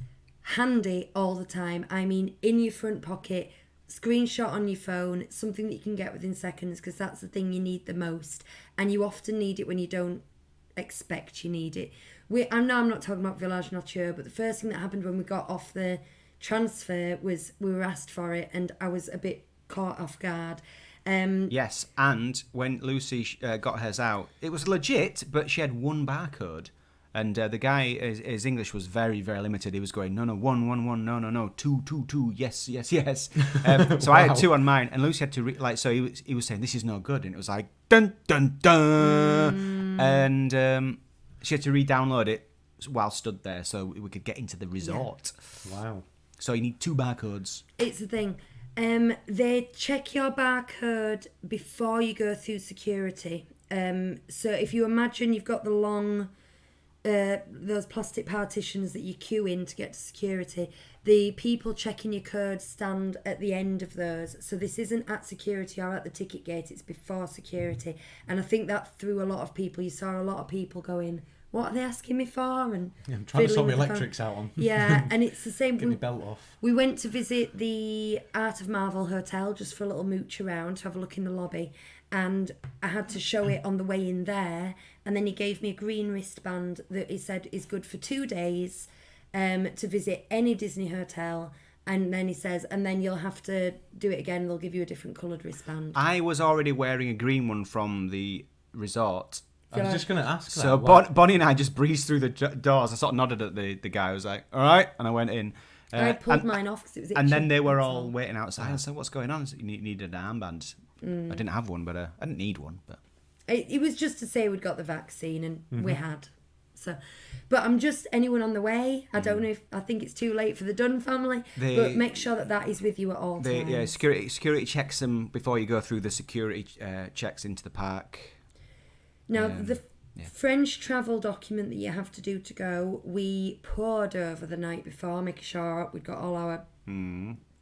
handy all the time. I mean, in your front pocket, screenshot on your phone, something that you can get within seconds because that's the thing you need the most. And you often need it when you don't expect you need it. I'm not talking about Village Nature, but the first thing that happened when we got off the transfer was we were asked for it and I was a bit caught off guard. Yes, and when Lucy got hers out, it was legit, but she had one barcode. And the guy, his English was very, very limited. He was going, no, 1, 1, 1, no, 2, 2, 2, yes. So I had 2 on mine, and Lucy had to so he was saying this is no good, and it was like dun dun dun, and she had to re-download it while stood there so we could get into the resort. Yeah. Wow. So you need 2 barcodes. It's the thing. They check your barcode before you go through security. So if you imagine you've got the long, those plastic partitions that you queue in to get to security, the people checking your code stand at the end of those. So this isn't at security or at the ticket gate, it's before security. And I think that threw a lot of people. You saw a lot of people going, what are they asking me for? And Yeah, I'm trying to sort my fiddling with the phone. electrics out on. Yeah, and it's the same. Get my belt off. We went to visit the Art of Marvel Hotel just for a little mooch around, to have a look in the lobby. And I had to show it on the way in there. And then he gave me a green wristband that he said is good for 2 days to visit any Disney hotel. And then he says, and then you'll have to do it again. They'll give you a different coloured wristband. I was already wearing a green one from the resort. I was just going to ask that. So Why- Bonnie and I just breezed through the doors. I sort of nodded at the guy. I was like, all right. And I went in. I pulled mine off because it was itchy. And then they were That's all waiting outside. I said, what's going on? I said, you needed an armband. I didn't have one, but I didn't need one. But It was just to say we'd got the vaccine and we had. So, but I'm just anyone on the way. I don't know if I think it's too late for the Dunn family, but make sure that is with you at all times. Yeah, security checks them before you go through the security checks into the park. Now, the French travel document that you have to do to go, we poured over the night before, making sure we'd got all our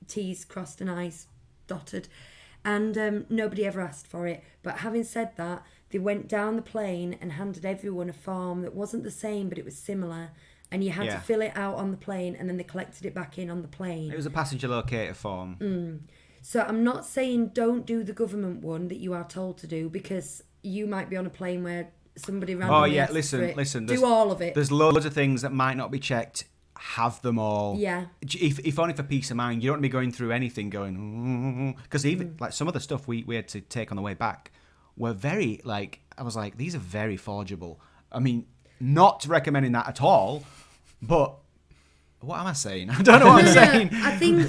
T's crossed and I's dotted. and nobody ever asked for it. But having said that, they went down the plane and handed everyone a form that wasn't the same, but it was similar. And you had to fill it out on the plane, and then they collected it back in on the plane. It was a passenger locator form. So I'm not saying don't do the government one that you are told to do, because you might be on a plane where somebody randomly asks for it. listen. Do all of it. There's loads of things that might not be checked. Have them all. Yeah. If only for peace of mind. You don't want to be going through anything going... Because even like some of the stuff we had to take on the way back were very, like... I was like, these are very forgeable. I mean, not recommending that at all, but... What am I saying? I don't know what I'm saying. I think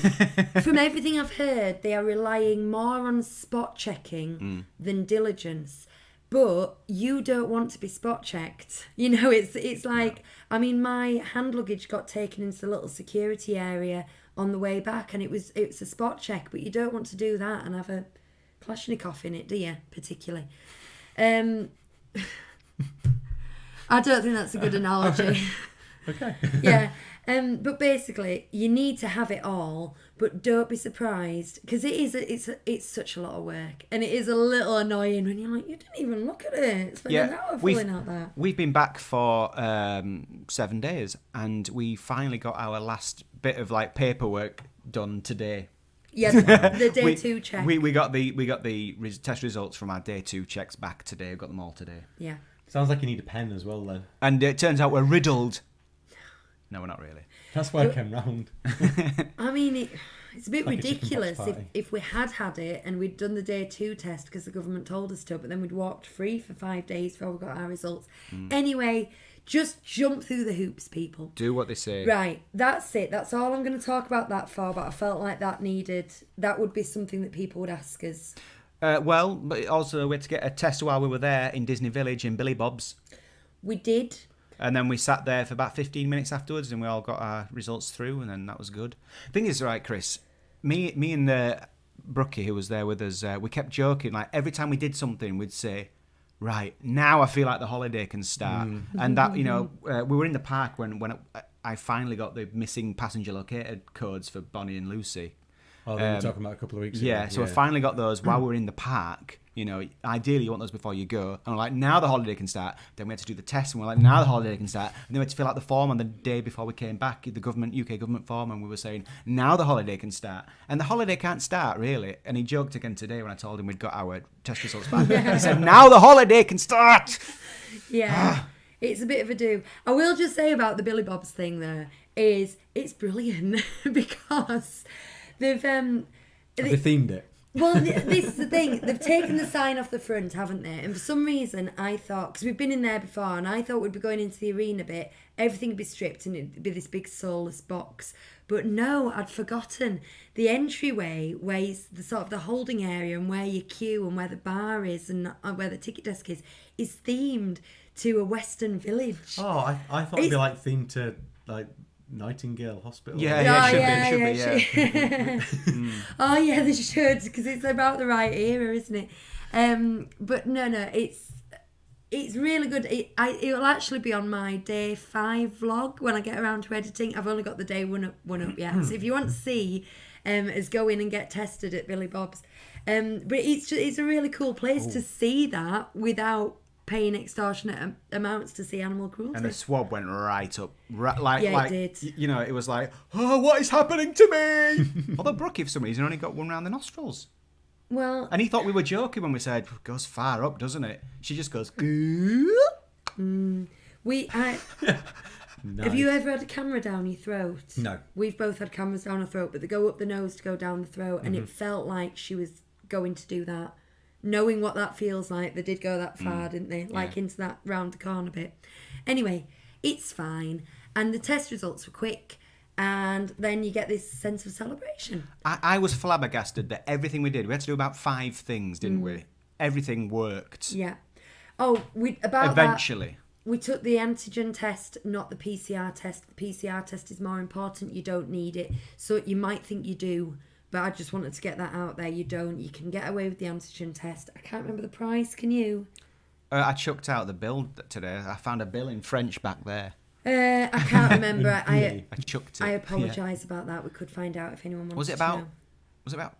from everything I've heard, they are relying more on spot checking than diligence. But you don't want to be spot checked. You know, it's like, I mean, my hand luggage got taken into the little security area on the way back, and it's a spot check, but you don't want to do that and have a Kalashnikov in it, do you, particularly? I don't think that's a good analogy. Okay. Yeah. But basically, you need to have it all, but don't be surprised, because it's such a lot of work, and it is a little annoying when you're like, you didn't even look at it. Spend an hour filling out that. We've been back for 7 days, and we finally got our last bit of like paperwork done today. Yeah, the day 2 check. We got the test results from our day 2 checks back today. We got them all today. Yeah. Sounds like you need a pen as well, then. And it turns out we're riddled. No, we're not really. That's why I came round. I mean, it's a bit Like a chicken pox ridiculous party. if we had it and we'd done the day 2 test because the government told us to, but then we'd walked free for 5 days before we got our results. Anyway, just jump through the hoops, people. Do what they say. Right, that's it. That's all I'm going to talk about that for, but I felt like that would be something that people would ask us. Well, but also we had to get a test while we were there in Disney Village in Billy Bob's. We did. And then we sat there for about 15 minutes afterwards, and we all got our results through, and then that was good. Thing is, right, Chris, me and Brookie, who was there with us, we kept joking. Like every time we did something, we'd say, "Right, now I feel like the holiday can start." And that, you know, we were in the park when I finally got the missing passenger locator codes for Bonnie and Lucy. Oh, they were talking about a couple of weeks ago. Yeah, so we finally got those while we were in the park. You know, ideally you want those before you go. And we're like, now the holiday can start. Then we had to do the test, and we're like, now the holiday can start. And then we had to fill out the form on the day before we came back, the UK government form, and we were saying, now the holiday can start. And the holiday can't start, really. And he joked again today when I told him we'd got our test results back. He said, now the holiday can start! Yeah, it's a bit of a do. I will just say about the Billy Bob's thing, though, is it's brilliant because they've... They themed it. Well, this is the thing. They've taken the sign off the front, haven't they? And for some reason, I thought, because we've been in there before, and I thought we'd be going into the arena bit, everything would be stripped and it'd be this big soulless box. But no, I'd forgotten. The entryway, where the sort of the holding area and where you queue and where the bar is and where the ticket desk is themed to a Western village. Oh, I thought it'd be like themed to like Nightingale Hospital. Yeah, it should be. Oh yeah, they should, because it's about the right era, isn't it? But no, it's really good. It'll actually be on my day 5 vlog when I get around to editing. I've only got the day one up yet. So if you want to see us go in and get tested at Billy Bob's, but it's a really cool place to see that without paying extortionate amounts to see animal cruelty. And the swab went right up. It did. You know, it was like, oh, what is happening to me? Although Brookie, for some reason, only got one round the nostrils. Well... And he thought we were joking when we said, it goes far up, doesn't it? She just goes... Nice. Have you ever had a camera down your throat? No. We've both had cameras down our throat, but they go up the nose to go down the throat, and it felt like she was going to do that. Knowing what that feels like, they did go that far, didn't they? Like into that round the corner bit. Anyway, it's fine. And the test results were quick. And then you get this sense of celebration. I was flabbergasted that everything we did, we had to do about 5 things, didn't we? Everything worked. Yeah. Oh, eventually. We took the antigen test, not the PCR test. The PCR test is more important. You don't need it. So you might think you do. But I just wanted to get that out there. You don't. You can get away with the antigen test. I can't remember the price. Can you? I chucked out the bill today. I found a bill in French back there. I can't remember. I chucked it. I apologise about that. We could find out if anyone wants to know. Was it about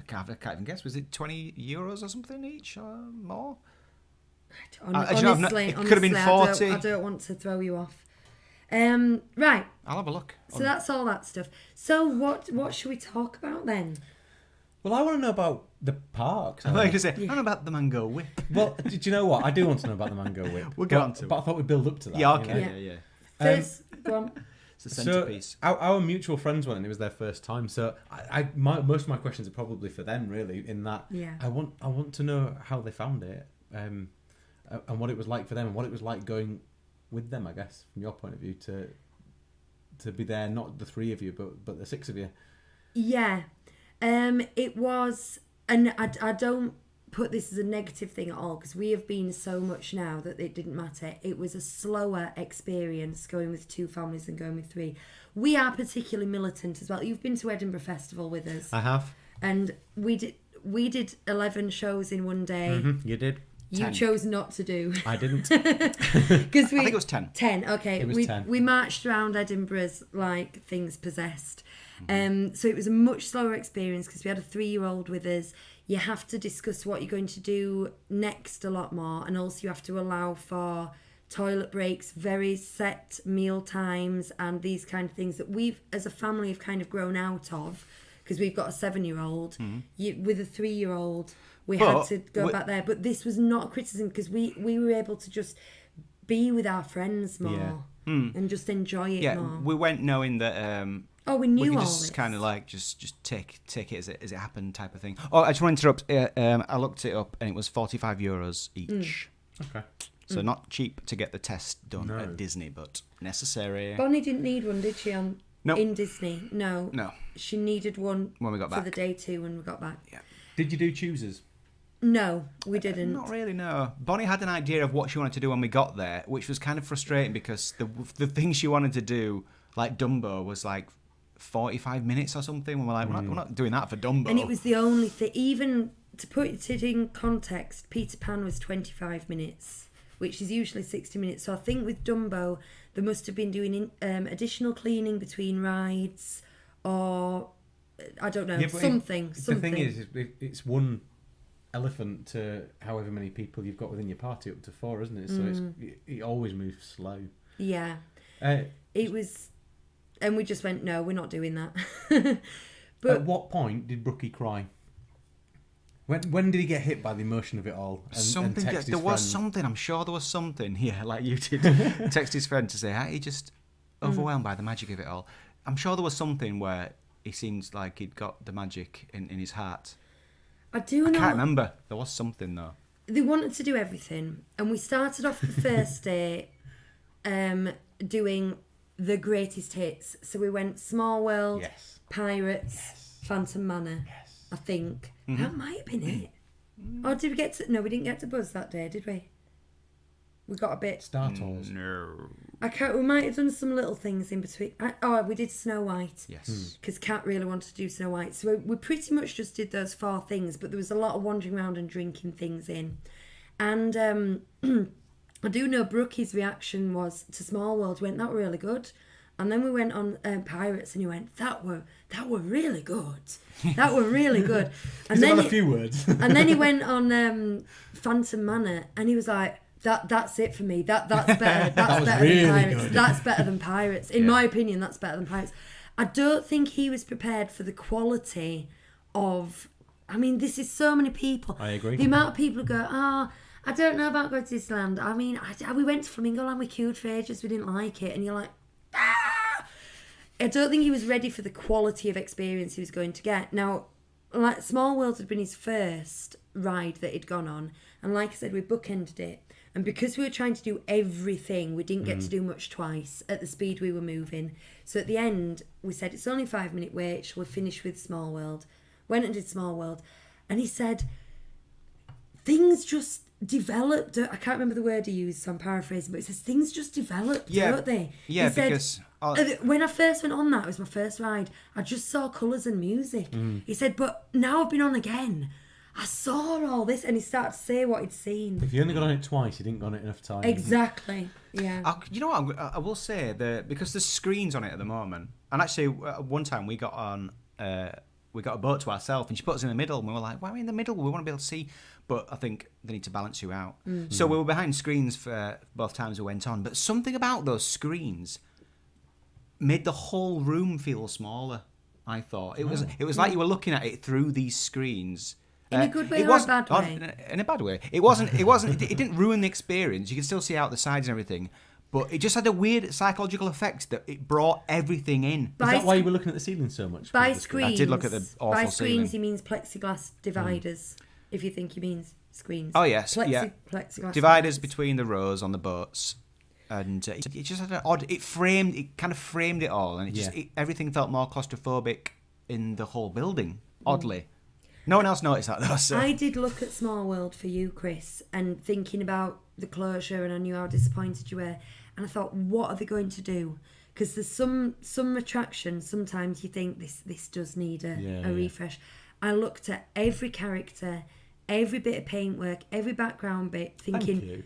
can't even guess. Was it €20 or something each or more? Honestly, it could have been 40. I don't want to throw you off. Right. I'll have a look. So that's all that stuff. So what should we talk about then? Well, I want to know about the parks. I'm going to say, I don't know about the mango whip. Well, do you know what? I do want to know about the mango whip. We'll get on to But it. I thought we'd build up to that. Yeah, okay. you know? Yeah. First, go on. It's a centerpiece. So our mutual friends went, and it was their first time. So most of my questions are probably for them, really. In that, I want to know how they found it, and what it was like for them, and what it was like going with them. I guess from your point of view, to be there, not the three of you, but the six of you. Yeah, it was, and I don't put this as a negative thing at all, because we have been so much now that it didn't matter. It was a slower experience going with two families than going with three. We are particularly militant as well. You've been to Edinburgh Festival with us. I have. And we did 11 shows in one day. Mm-hmm, you did. You 10. chose not to do. I didn't. Because I think it was 10. 10, okay. It was 10. We marched around Edinburgh's like things possessed. So it was a much slower experience because we had a 3-year-old with us. You have to discuss what you're going to do next a lot more, and also you have to allow for toilet breaks, very set meal times, and these kind of things that we've, as a family, have kind of grown out of, because we've got a 7-year-old. With a 3-year-old, we had to go back there. But this was not a criticism, because we were able to just be with our friends more and just enjoy it more. We went knowing that. We knew we could all just this. kind of like just take it as it happened type of thing. Oh, I just want to interrupt. I looked it up and it was €45 each. Okay. So not cheap to get the test done at Disney, but necessary. Bonnie didn't need one, did she? No. In Disney, no. She needed one When we got for back. the day 2 when we got back. Yeah. Did you do choosers? No, we didn't. Not really, no. Bonnie had an idea of what she wanted to do when we got there, which was kind of frustrating because the thing she wanted to do, like Dumbo, was like 45 minutes or something. And we're like, we're not doing that for Dumbo. And it was the only thing, even to put it in context, Peter Pan was 25 minutes, which is usually 60 minutes. So I think with Dumbo, they must have been doing additional cleaning between rides, or I don't know, something. The thing is, it's one elephant to however many people you've got within your party, up to 4, isn't it? So it always moves slow. Yeah. It was, and we just went, no, we're not doing that. But at what point did Brookie cry? When did he get hit by the emotion of it all? And text his there was friend? something. I'm sure there was something. Yeah, like you did. Text his friend to say, "Hey, he just overwhelmed by the magic of it all." I'm sure there was something where he seems like he'd got the magic in his heart. I can't remember. There was something though. They wanted to do everything, and we started off the first day doing the greatest hits. So we went Small World, Pirates, Phantom Manor. I think that might have been it. Or did we get to? No, we didn't get to Buzz that day, did we? We got a bit. Star Tours. No. I can't. We might have done some little things in between. We did Snow White. Yes. Because Kat really wanted to do Snow White, so we pretty much just did those 4 things. But there was a lot of wandering around and drinking things in, and I do know Brookie's reaction was to Small World. Went, that were really good. And then we went on Pirates, and he went, that were really good. That were really good. And He's then got a few words. And then he went on Phantom Manor, and he was like, that's it for me. That's better. That's better really than Pirates. good. That's better than Pirates. In my opinion, that's better than Pirates. I don't think he was prepared for the quality of. I mean, this is so many people. I agree. The amount of people who go, I don't know about going to Disneyland. I mean, we went to Flamingo Land, we queued for ages, we didn't like it, and you're like, I don't think he was ready for the quality of experience he was going to get. Now, like Small World had been his first ride that he'd gone on, and like I said, we bookended it. And because we were trying to do everything, we didn't get to do much twice at the speed we were moving. So at the end, we said, it's only a 5-minute wait, shall we finish with Small World? Went and did Small World. And he said, things just developed. I can't remember the word he used, so I'm paraphrasing, but he says, things just developed, don't they? Yeah, he said, because... when I first went on that, it was my first ride, I just saw colours and music. He said, but now I've been on again, I saw all this, and he started to say what he'd seen. If you only got on it twice, you didn't got on it enough time. Exactly, yeah. You know what, I will say, because there's screens on it at the moment, and actually one time we got on we got a boat to ourselves, and she put us in the middle, and we were like, why are we in the middle? We want to be able to see. But I think they need to balance you out. So we were behind screens for both times we went on, but something about those screens made the whole room feel smaller. I thought it was like you were looking at it through these screens. In a good way or a bad way? In a bad way. It wasn't. It didn't ruin the experience. You could still see out the sides and everything, but it just had a weird psychological effect that it brought everything in. Is that why you were looking at the ceiling so much? By screens. I did look at the awful By screens, ceiling. he means plexiglass dividers. If you think he means screens. Oh yes, yeah. Plexiglass Dividers between the rows on the boats, and it just had an odd. It kind of framed it all, and everything felt more claustrophobic in the whole building. Oddly, no one else noticed that though. So. I did look at Small World for you, Chris, and thinking about the closure, and I knew how disappointed you were, and I thought, what are they going to do? Because there's some attractions. Sometimes you think this does need a refresh. I looked at every character, every bit of paintwork, every background bit, thinking.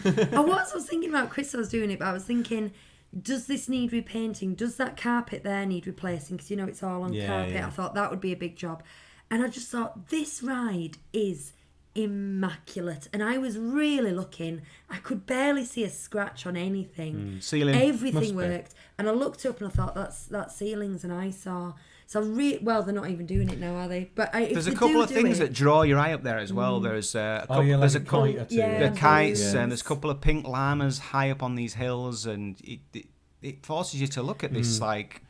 Thank you. I was thinking about Chris. I was doing it, but I was thinking, does this need repainting? Does that carpet there need replacing? Because it's all on carpet. Yeah. I thought that would be a big job, and I just thought this ride is immaculate, and I was really looking. I could barely see a scratch on anything. Ceiling Everything worked, and I looked up and I thought that ceiling's an eyesore. So well, they're not even doing it now, are they? But there's a couple of things that draw your eye up there as well. There's a couple, there's a couple, the kites, and there's a couple of pink llamas high up on these hills, and it forces you to look at this like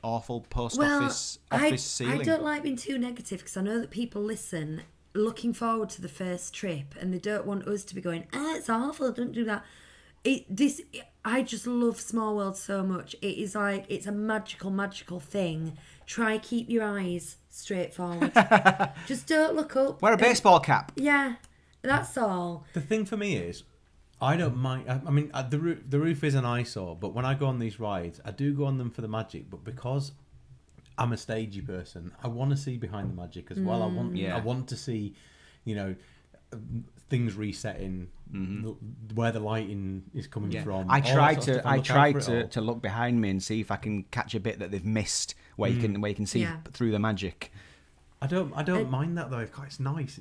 awful office ceiling. I don't like being too negative, because I know that people listen looking forward to the first trip, and they don't want us to be going, it's awful, don't do that. I just love Small World so much. It is like, it's a magical thing. Try keep your eyes straight forward. Just don't look up. Wear a baseball cap. Yeah, that's all. The thing for me is, I don't mind. I mean, the roof is an eyesore, but when I go on these rides, I do go on them for the magic. But because I'm a stagey person, I want to see behind the magic as well. I want to see, things resetting, where the lighting is coming from. I tried to look behind me and see if I can catch a bit that they've missed, where you can see through the magic. I don't mind that though. It's nice.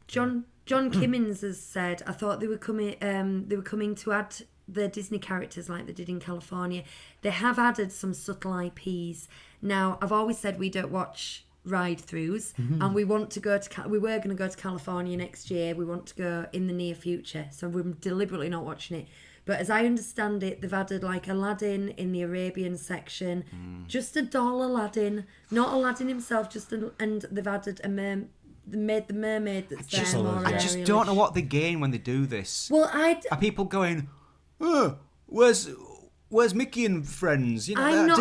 John Kimmins has said, I thought they were coming to add the Disney characters like they did in California. They have added some subtle IPs. Now, I've always said we don't watch ride-throughs, and we want to go we were going to go to California next year. We want to go in the near future, so we're deliberately not watching it. But as I understand it, they've added like Aladdin in the Arabian section, just a doll Aladdin, not Aladdin himself, and they've added the mermaid that's there. I just don't know what they gain when they do this. Well, are people going, where's Mickey and friends? Do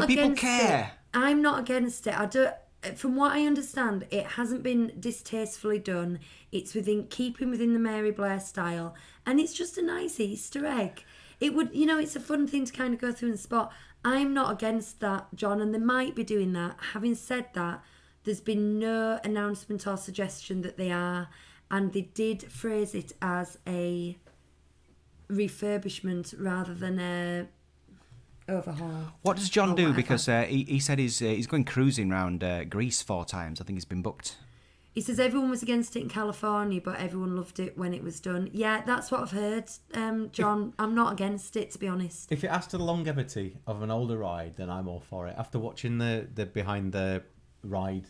people care? I'm not against it. I don't. From what I understand, it hasn't been distastefully done. It's keeping within the Mary Blair style, and it's just a nice Easter egg. It would, it's a fun thing to kind of go through and spot. I'm not against that, John, and they might be doing that. Having said that, there's been no announcement or suggestion that they are, and they did phrase it as a refurbishment rather than a overhaul. What does John do? Because he said he's going cruising around Greece 4 times. I think he's been booked. He says everyone was against it in California, but everyone loved it when it was done. Yeah, that's what I've heard, John. I'm not against it, to be honest. If it adds to the longevity of an older ride, then I'm all for it. After watching the Behind the Ride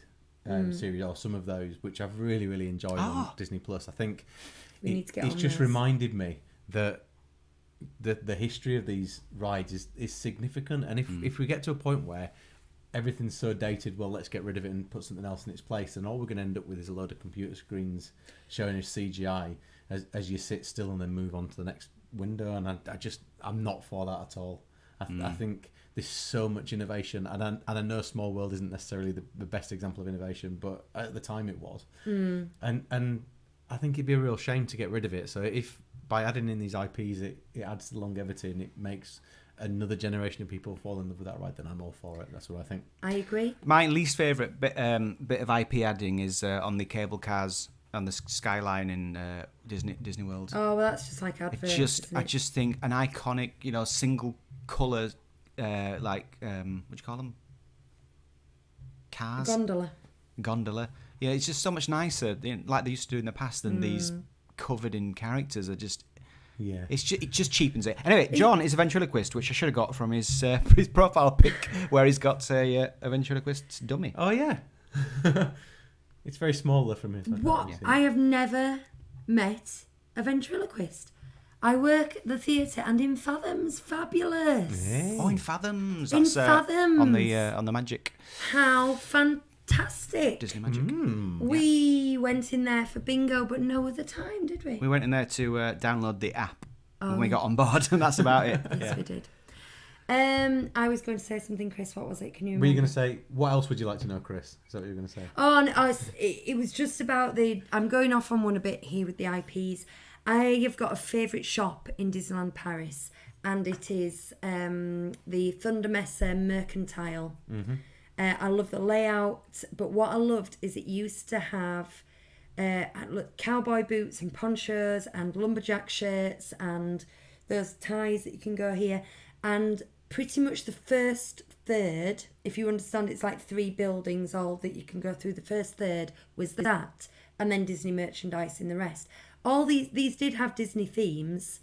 series, or some of those, which I've really, really enjoyed on Disney Plus, I think it's just reminded me that the history of these rides is significant, and if we get to a point where everything's so dated, well, let's get rid of it and put something else in its place, and all we're going to end up with is a load of computer screens showing us CGI as you sit still and then move on to the next window, and I'm not for that at all. I think there's so much innovation, and I know Small World isn't necessarily the best example of innovation, but at the time it was, and I think it'd be a real shame to get rid of it. So if by adding in these IPs, it adds to the longevity and it makes another generation of people fall in love with that ride, then I'm all for it. That's what I think. I agree. My least favourite bit of IP adding is on the cable cars on the skyline in Disney World. Oh, well, that's just like adverts. I just think an iconic, single colour, what do you call them? Cars. Gondola. gondola. Yeah, it's just so much nicer, like they used to do in the past, than these covered in characters are just. Yeah. It just cheapens it. Anyway, John is a ventriloquist, which I should have got from his profile pic, where he's got a ventriloquist dummy. Oh yeah. It's very small though from his. What? I have never met a ventriloquist. I work at the theatre and in Fathoms. Fabulous. Yeah. Oh, in Fathoms. In That's, Fathoms. on the Magic. How fantastic. Disney Magic. We went in there for bingo, but no other time, did we? We went in there to download the app when we got on board, and that's about it. Yes, we did. I was going to say something, Chris. What was it? Can you remember? Were you going to say, what else would you like to know, Chris? Is that what you were going to say? Oh, no, it was just about I'm going off on one a bit here with the IPs. I have got a favourite shop in Disneyland Paris, and it is the Thunder Mesa Mercantile. Mm-hmm. I love the layout, but what I loved is it used to have cowboy boots and ponchos and lumberjack shirts and those ties that you can go here. And pretty much the first third, if you understand, it's like 3 buildings all that you can go through. The first third was that, and then Disney merchandise in the rest. All these did have Disney themes,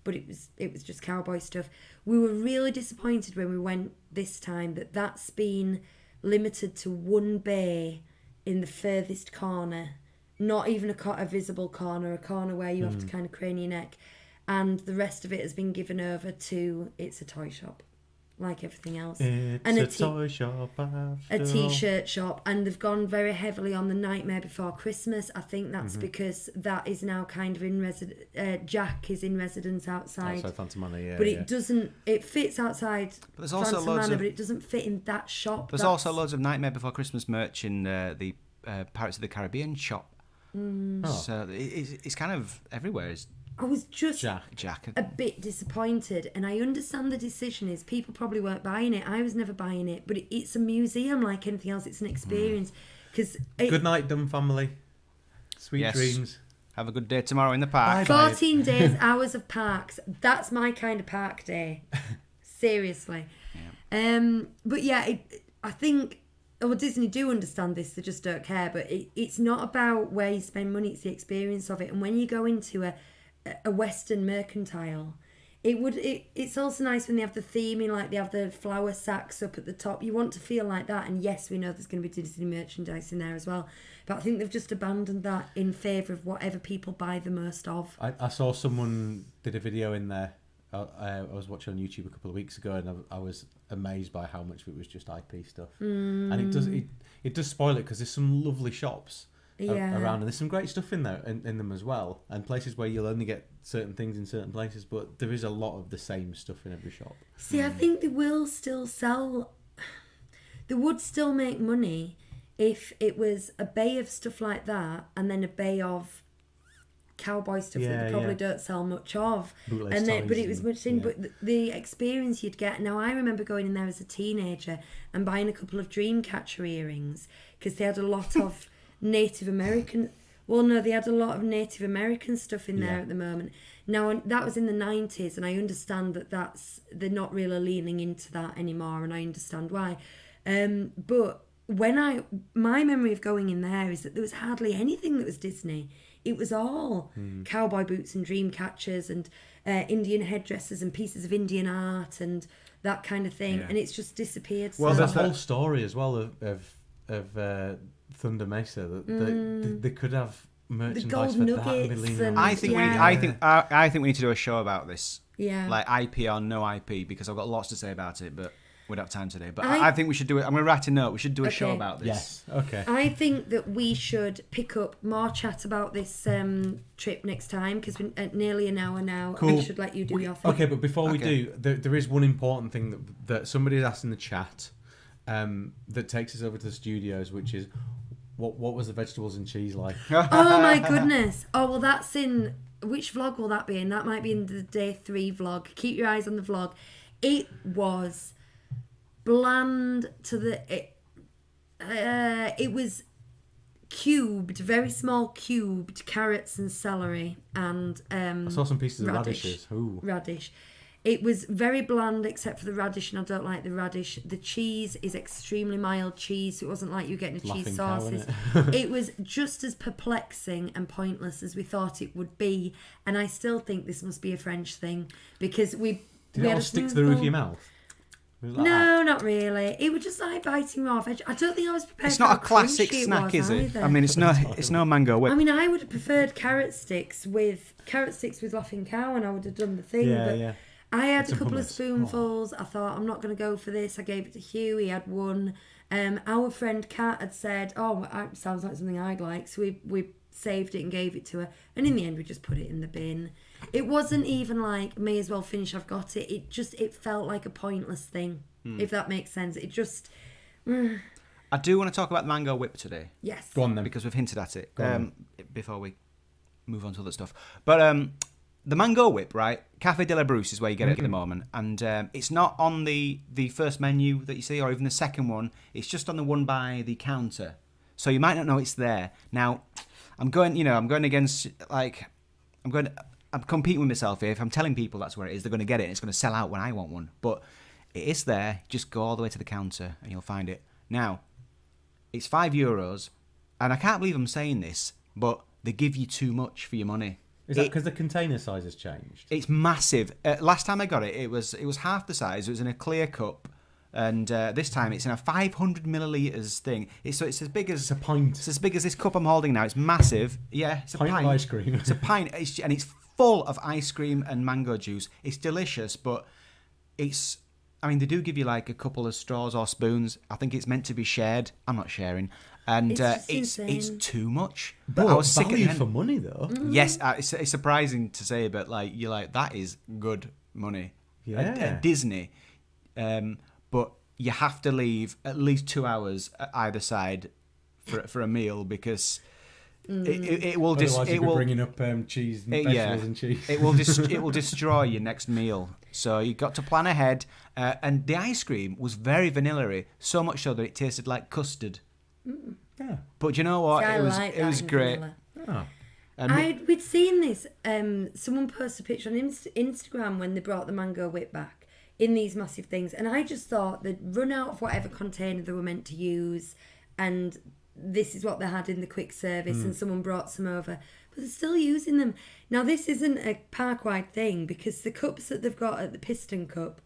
but it was just cowboy stuff. We were really disappointed when we went this time that that's been limited to one bay in the furthest corner, not even a visible corner, a corner where you have to kind of crane your neck, and the rest of it has been given over to it's a toy shop, like everything else. It's a toy shop a t-shirt shop, and they've gone very heavily on the Nightmare Before Christmas. I think that's because that is now kind of in Jack is in residence outside Phantom Manor, yeah. But it fits outside But there's also Phantom loads Manor, of, but it doesn't fit in that shop. There's also loads of Nightmare Before Christmas merch in the Pirates of the Caribbean shop. So it's kind of everywhere. I was just Jack. a bit disappointed, and I understand the decision is people probably weren't buying it. I was never buying it, but it's a museum like anything else. It's an experience. Good night, dumb family. Sweet dreams. Have a good day tomorrow in the park. Bye. 14 days, hours of parks. That's my kind of park day. Seriously. Yeah. But yeah, I think Disney do understand this. They just don't care. But it's not about where you spend money. It's the experience of it. And when you go into a Western Mercantile, it's also nice when they have the theming, like they have the flower sacks up at the top. You want to feel like that, and yes, we know there's going to be Disney merchandise in there as well, but I think they've just abandoned that in favour of whatever people buy the most of. I saw someone did a video in there. I was watching on YouTube a couple of weeks ago, and I was amazed by how much of it was just IP stuff. And it does spoil it, because there's some lovely shops around, and there's some great stuff in there in them as well, and places where you'll only get certain things in certain places, but there is a lot of the same stuff in every shop. See, I think they will still sell, they would still make money if it was a bay of stuff like that and then a bay of cowboy stuff that they probably don't sell much of, and then but it was much in, but the experience you'd get. Now I remember going in there as a teenager and buying a couple of Dreamcatcher earrings, because they had a lot of Native American. Well, no, they had a lot of Native American stuff in there at the moment. Now that was in the 90s, and I understand they're not really leaning into that anymore, and I understand why. But my memory of going in there is that there was hardly anything that was Disney. It was all cowboy boots and dream catchers and Indian headdresses and pieces of Indian art and that kind of thing, and it's just disappeared. Well, there's a whole story as well of Thunder Mesa that they could have merchandise for that. I think we need to do a show about this. Yeah. Like IP or no IP, because I've got lots to say about it, but we don't have time today. But I think we should do it. I'm going to write a note. We should do a show about this. Yes. Okay. I think that we should pick up more chat about this trip next time, because we're at nearly an hour now. Cool. I should let you do your thing. Okay, but before we do, there is one important thing that somebody asked in the chat that takes us over to the studios, which is, what was the vegetables and cheese like? Oh my goodness. Oh, well, that's in... Which vlog will that be in? That might be in the day 3 vlog. Keep your eyes on the vlog. It was bland to the... It was cubed, very small cubed carrots and celery and... I saw some pieces of radishes. Ooh. Radish. It was very bland except for the radish, and I don't like the radish. The cheese is extremely mild cheese, so it wasn't like you were getting a cheese sauces. It was just as perplexing and pointless as we thought it would be, and I still think this must be a French thing because Did we it had all a stick to the roof of your spoonful. mouth? Was it like No, not really. It was just like biting off. I don't think I was prepared. It's for not a how classic crunchy snack, was is it? either. I mean, it's no mango whip. I mean, I would have preferred carrot sticks with Laughing Cow, and I would have done the thing. Yeah, but yeah. I had It's a a couple of hummus. spoonfuls. I thought, I'm not going to go for this. I gave it to Hugh. He had one. Our friend Kat had said, "Oh, it sounds like something I'd like." So we saved it and gave it to her. And in the end, we just put it in the bin. It wasn't even like, may as well finish. I've got it. It felt like a pointless thing, if that makes sense. It just, I do want to talk about the mango whip today. yes. Go on then. Because we've hinted at it Go on. before we move on to other stuff. But the mango whip, right? Cafe de la Bruce is where you get it at the moment, and it's not on the first menu that you see, or even the second one. It's just on the one by the counter, so you might not know it's there. Now, I'm going against I'm competing with myself here. If I'm telling people that's where it is, they're going to get it, and it's going to sell out when I want one. But it is there. Just go all the way to the counter, and you'll find it. Now, it's €5, and I can't believe I'm saying this, but they give you too much for your money. Is that because the container size has changed? It's massive. Last time I got it, it was half the size. It was in a clear cup, and this time it's in a 500 millilitres thing. It's as big as It's a pint. It's as big as this cup I'm holding now. It's massive. Yeah, it's a Pint pint. of ice cream. It's a pint, and it's full of ice cream and mango juice. It's delicious, but it's. I mean, they do give you like a couple of straws or spoons. I think it's meant to be shared. I'm not sharing. And It's just it's insane. too much. But I was sick at the value end. for money, though. Yes, it's surprising to say, but like you're like, that is good money. Yeah. At Disney, but you have to leave at least 2 hours at either side for a meal because it will Otherwise, you'd be will bringing up cheese and vegetables and cheese. it will destroy your next meal. So you got to plan ahead. And the ice cream was very vanilla-y, so much so that it tasted like custard. Yeah. But you know what? See, I like it that was in great. vanilla. Oh. And We'd seen this. Someone posted a picture on Instagram when they brought the mango whip back in these massive things, and I just thought they'd run out of whatever container they were meant to use, and this is what they had in the quick service, and someone brought some over, but they're still using them. Now, this isn't a park-wide thing because the cups that they've got at the Piston Cup,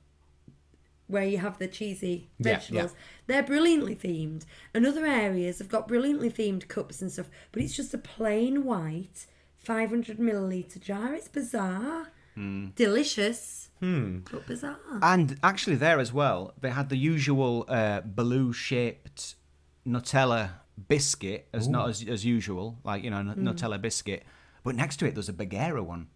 where you have the cheesy Yeah, vegetables, they're brilliantly themed. And other areas have got brilliantly themed cups and stuff, but it's just a plain white 500 milliliter jar. It's bizarre. Delicious, but bizarre. And actually there as well, they had the usual balloon-shaped Nutella biscuit, not as usual, like, Nutella biscuit. But next to it, there's a Bagheera one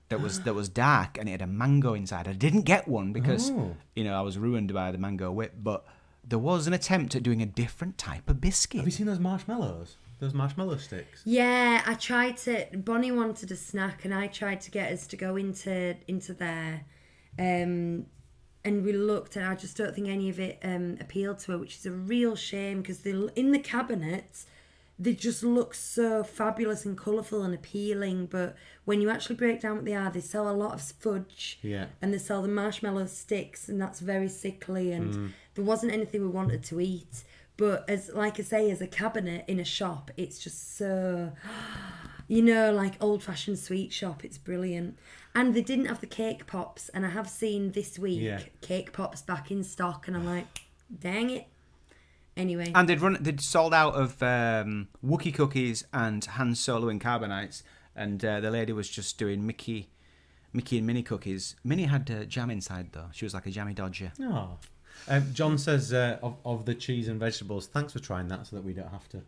that was dark, and it had a mango inside. I didn't get one because, I was ruined by the mango whip, but there was an attempt at doing a different type of biscuit. Have you seen those marshmallows? Those marshmallow sticks? Yeah, I tried to. Bonnie wanted a snack, and I tried to get us to go into there, and we looked, and I just don't think any of it appealed to her, which is a real shame because in the cabinets they just look so fabulous and colourful and appealing, but when you actually break down what they are, they sell a lot of fudge, and they sell the marshmallow sticks, and that's very sickly, and there wasn't anything we wanted to eat. But as a cabinet in a shop, it's just so, like old-fashioned sweet shop. It's brilliant. And they didn't have the cake pops, and I have seen this week cake pops back in stock, and I'm like, dang it. Anyway. And they'd sold out of Wookiee cookies and Han Solo and Carbonites, and the lady was just doing Mickey and Minnie cookies. Minnie had jam inside though. She was like a jammy dodger. Oh. John says of the cheese and vegetables, thanks for trying that so that we don't have to.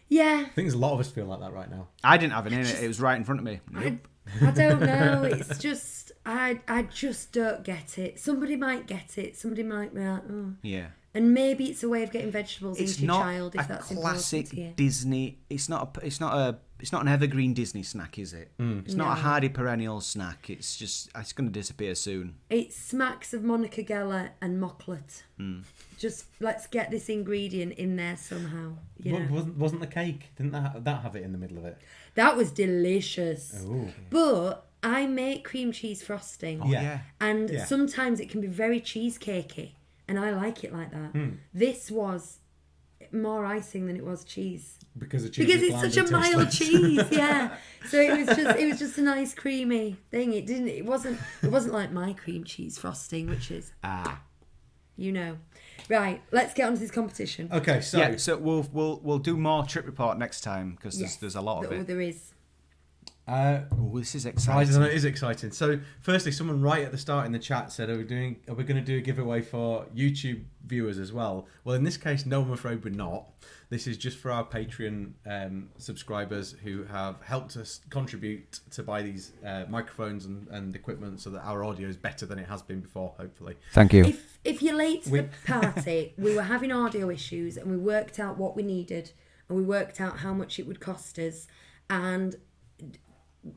Yeah. I think there's a lot of us feel like that right now. I didn't have it in it. It was right in front of me. Nope. I don't know. It's just, I just don't get it. Somebody might get it. Somebody might be like, oh. Yeah. And maybe it's a way of getting vegetables It's into your not child if that's a important classic to you. Disney. It's not an evergreen Disney snack, is it? It's not a hardy perennial snack. It's going to disappear soon. It smacks of Monica Geller and Mocklet. Just let's get this ingredient in there somehow. Wasn't the cake? Didn't that have it in the middle of it? That was delicious. Oh. But I make cream cheese frosting. Yeah. And Yeah. sometimes it can be very cheesecakey, and I like it like that. This was more icing than it was cheese. Because the cheese Because is it's bland such a and mild tasteless. cheese, yeah. So it was just a nice creamy thing. It wasn't like my cream cheese frosting, which is Right, let's get on to this competition. Okay, so Yeah, so we'll do more trip report next time because Yes, there's a lot of it. There is. Oh, this is prizes, exciting. and it is exciting. So, firstly, someone right at the start in the chat said, "Are we going to do a giveaway for YouTube viewers as well?" Well, in this case, no, I'm afraid we're not. This is just for our Patreon subscribers who have helped us contribute to buy these microphones and equipment so that our audio is better than it has been before. Hopefully, Thank you. If you're late to the party, we were having audio issues, and we worked out what we needed, and we worked out how much it would cost us, and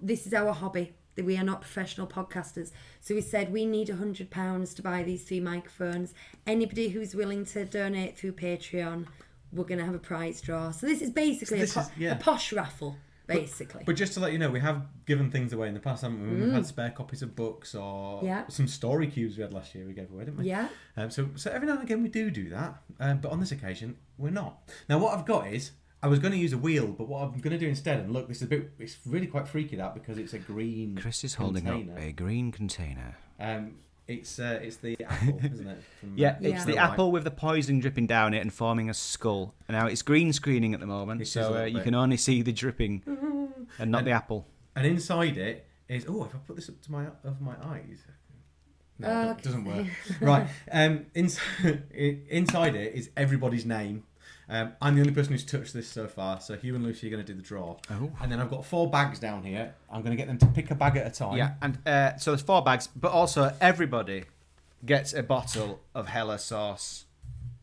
this is our hobby. We are not professional podcasters. So we said we need £100 to buy these 3 microphones. Anybody who's willing to donate through Patreon, we're going to have a prize draw. So this is basically a posh raffle, basically. But just to let you know, we have given things away in the past, haven't we? We've had spare copies of books or some story cubes we had last year we gave away, didn't we? Yeah. So every now and again we do that. But on this occasion, we're not. Now, what I've got is, I was going to use a wheel, but what I'm going to do instead, and look, this is it's really quite freaky that because it's a green Chris is holding container. up a green container. It's the apple, isn't it? From, It's the apple with the poison dripping down it and forming a skull. And now it's green screening at the moment, so you can only see the dripping and not the apple. And inside it is, if I put this up to over my eyes. No, it doesn't work. Right. Inside it is everybody's name. I'm the only person who's touched this so far, so Hugh and Lucy are going to do the draw. Oh. And then I've got 4 bags down here. I'm going to get them to pick a bag at a time. Yeah, and so there's 4 bags, but also everybody gets a bottle of Hella sauce.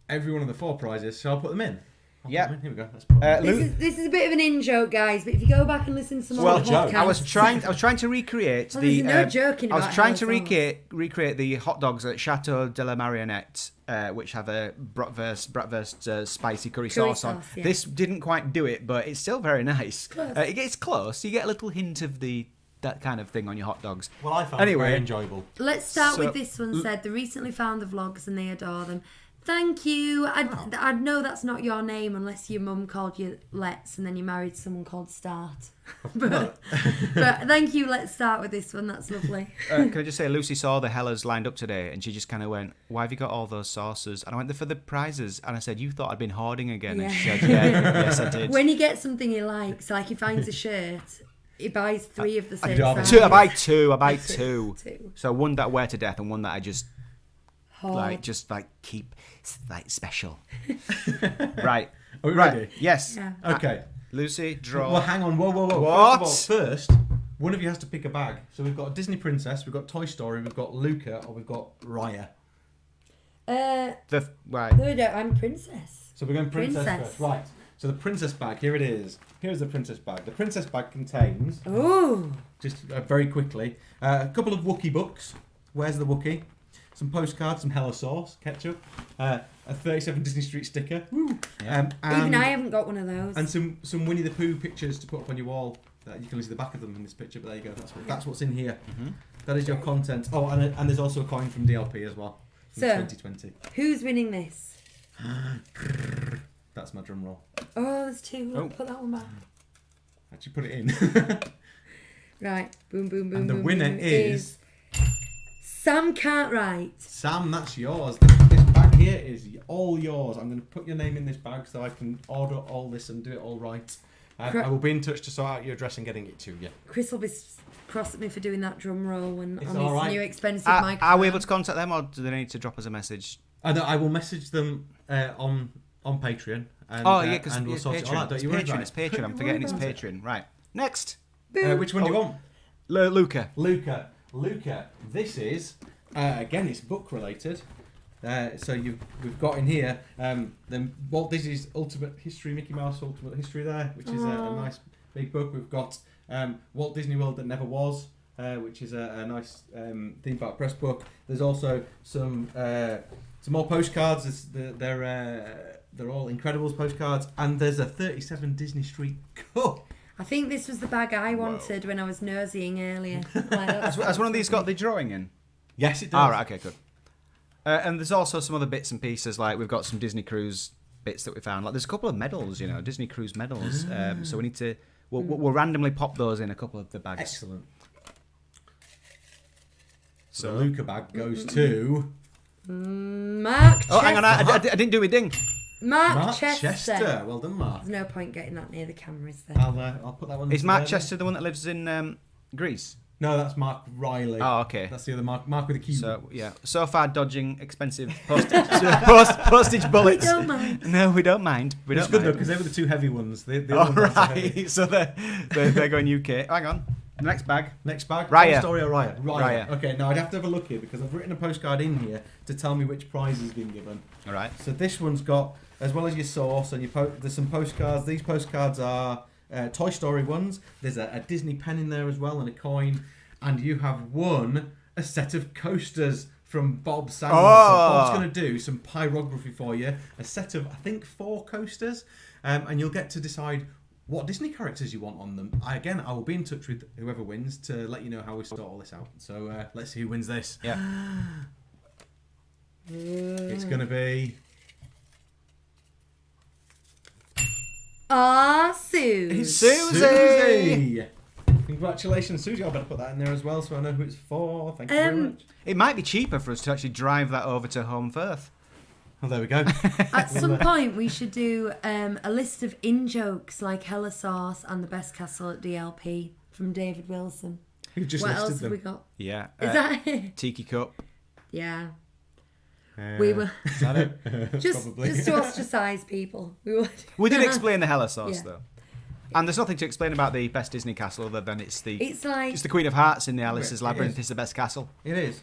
Every one of the 4 prizes, so I'll put them in. Yeah. Here we go. Let's put them in. This is a bit of an in-joke, guys, but if you go back and listen to some Well, other podcasts... I was trying to recreate Well, the. there's no joking I was about trying to Hella recreate the hot dogs at Chateau de la Marionnette, which have a bratwurst spicy curry sauce on. Yeah. This didn't quite do it, but it's still very nice. Close. It gets close. You get a little hint of that kind of thing on your hot dogs. Well, I found it very enjoyable. Let's start So- with this one. Said they recently found the vlogs and they adore them. Thank you. I know that's not your name unless your mum called you Let's and then you married someone called Start. but thank you. Let's start with this one. That's lovely. Can I just say, Lucy saw the Hellas lined up today, and she just kind of went, "Why have you got all those sauces?" And I went, "They're for the prizes." And I said, "You thought I'd been hoarding again?" And she said, "Yes, I did." When he gets something he likes, like he finds a shirt, he buys 3 of the same do have a size. I buy two. Two. So one that I wear to death, and one that I just Hoard. keep special. Right. Are we ready? Yes. Yeah. Okay. Lucy, draw. Well, hang on. Whoa. What? First, one of you has to pick a bag. So we've got a Disney princess, we've got Toy Story, we've got Luca, or we've got Raya. Right. Right. I'm princess. So we're going princess first. Right. So the princess bag, here it is. Here's the princess bag. The princess bag contains, Ooh. just very quickly, a couple of Wookiee books. Where's the Wookiee? Some postcards, some Hella sauce, ketchup, a 37 Disney Street sticker. Woo. And, Even I haven't got one of those. and some Winnie the Pooh pictures to put up on your wall. You can see the back of them in this picture, but there you go. That's what's in here. Mm-hmm. That is your content. Oh, and there's also a coin from DLP as well. From So- 2020. Who's winning this? That's my drum roll. Oh, there's 2. Oh. Put that one back. Actually, put it in. Right. Boom, boom, boom. And the boom, winner boom, is Sam Cartwright. Sam. That's yours. This bag here is all yours. I'm going to put your name in this bag so I can order all this and do it all right. I will be in touch to sort out your address and getting it to you. Chris will be cross at me for doing that drum roll when It's on all his right. new expensive microphone. Are we able to contact them, or do they need to drop us a message? I will message them on Patreon. And, Because and we'll sort it all out. Don't you worry about It's it. Patreon. I'm forgetting it's Patreon. Right. Next. Which one do you want? Luca. Luca, this is again, it's book related. So we've got in here the Walt Disney's Ultimate History, Mickey Mouse Ultimate History there, which is a nice big book. We've got Walt Disney World That Never Was, which is a nice theme park press book. There's also some more postcards. They're all Incredibles postcards, and there's a 37 Disney Street cup. I think this was the bag I wanted when I was nosing earlier. Like, Has one of these got the drawing in? Yes, it does. All right, okay, good. And there's also some other bits and pieces, like we've got some Disney Cruise bits that we found. Like there's a couple of medals, Disney Cruise medals. So we need to, we'll randomly pop those in a couple of the bags. Excellent. So the Luca bag goes to Mark Chester. Oh, hang on, I didn't do my ding. Mark Chester. Well done, Mark. There's no point getting that near the cameras there. I'll put that one. Is Mark there. Chester the one that lives in Greece? No, that's Mark Riley. Oh, okay. That's the other Mark. Mark with a Q. So yeah, so far dodging expensive postage bullets. We don't mind. No, we don't mind. It's good though because they were the two heavy ones. The All other ones aren't so heavy. right, so they're going UK. Hang on, next bag. Next bag. Raya. Toy Story or Raya? Raya. Okay, now I'd have to have a look here because I've written a postcard in here to tell me which prize has been given. All right. So this one's got, as well as your sauce and there's some postcards. These postcards are Toy Story ones. There's a Disney pen in there as well and a coin. And you have won a set of coasters from Bob Sanders. Oh. So Bob's going to do some pyrography for you. A set of, I think, 4 coasters. And you'll get to decide what Disney characters you want on them. I will be in touch with whoever wins to let you know how we sort all this out. So let's see who wins this. Yeah. It's going to be... Susie. Susie. Congratulations, Susie. I better put that in there as well so I know who it's for. Thank you very much. It might be cheaper for us to actually drive that over to Home Firth. Oh, there we go. At some point, we should do a list of in-jokes like Hella Sauce and The Best Castle at DLP from David Wilson. Who just What listed else have them? we got? Yeah. Is that it? Tiki Cup? Yeah. We were Is that it? just Probably. to ostracise people. We did explain the Hella sauce Yeah. though. And there's nothing to explain about the best Disney castle other than it's like the Queen of Hearts in the Alice's It Labyrinth is. is the best castle. It is.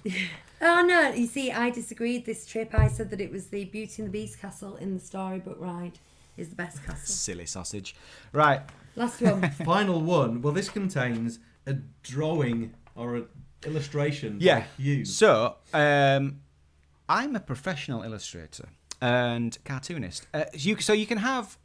Oh no! You see, I disagreed. This trip, I said that it was the Beauty and the Beast castle in the Storybook Ride is the best castle. Silly sausage. Right. Last one. Final one. Well, this contains a drawing or an illustration. Yeah. By you. So, I'm a professional illustrator and cartoonist. So you can have.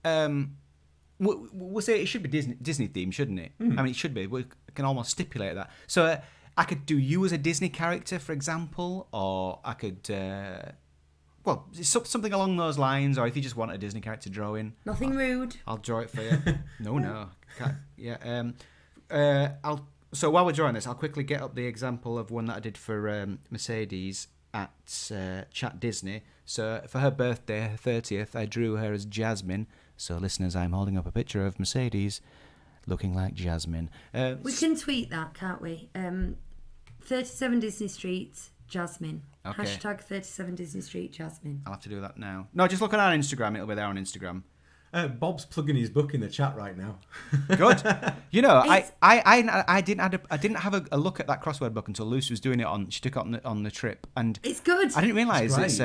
We'll say it should be Disney themed, shouldn't it? I mean, it should be. We can almost stipulate that. So I could do you as a Disney character, for example, or I could, something along those lines. Or if you just want a Disney character drawing, Nothing rude. I'll draw it for you. No. Can't, yeah. So while we're drawing this, I'll quickly get up the example of one that I did for Mercedes at Chat Disney. So for her birthday, her 30th, I drew her as Jasmine. So listeners, I'm holding up a picture of Mercedes looking like Jasmine. We can tweet that, can't we? 37 Disney Street, Jasmine. Okay. Hashtag 37 Disney Street, Jasmine. I'll have to do that now. No, just look on our Instagram. It'll be there on Instagram. Bob's plugging his book in the chat right now. Good. You know, It's- I didn't have a look at that crossword book until Lucy was doing it on. She took it on the trip, and It's good. I didn't realise It's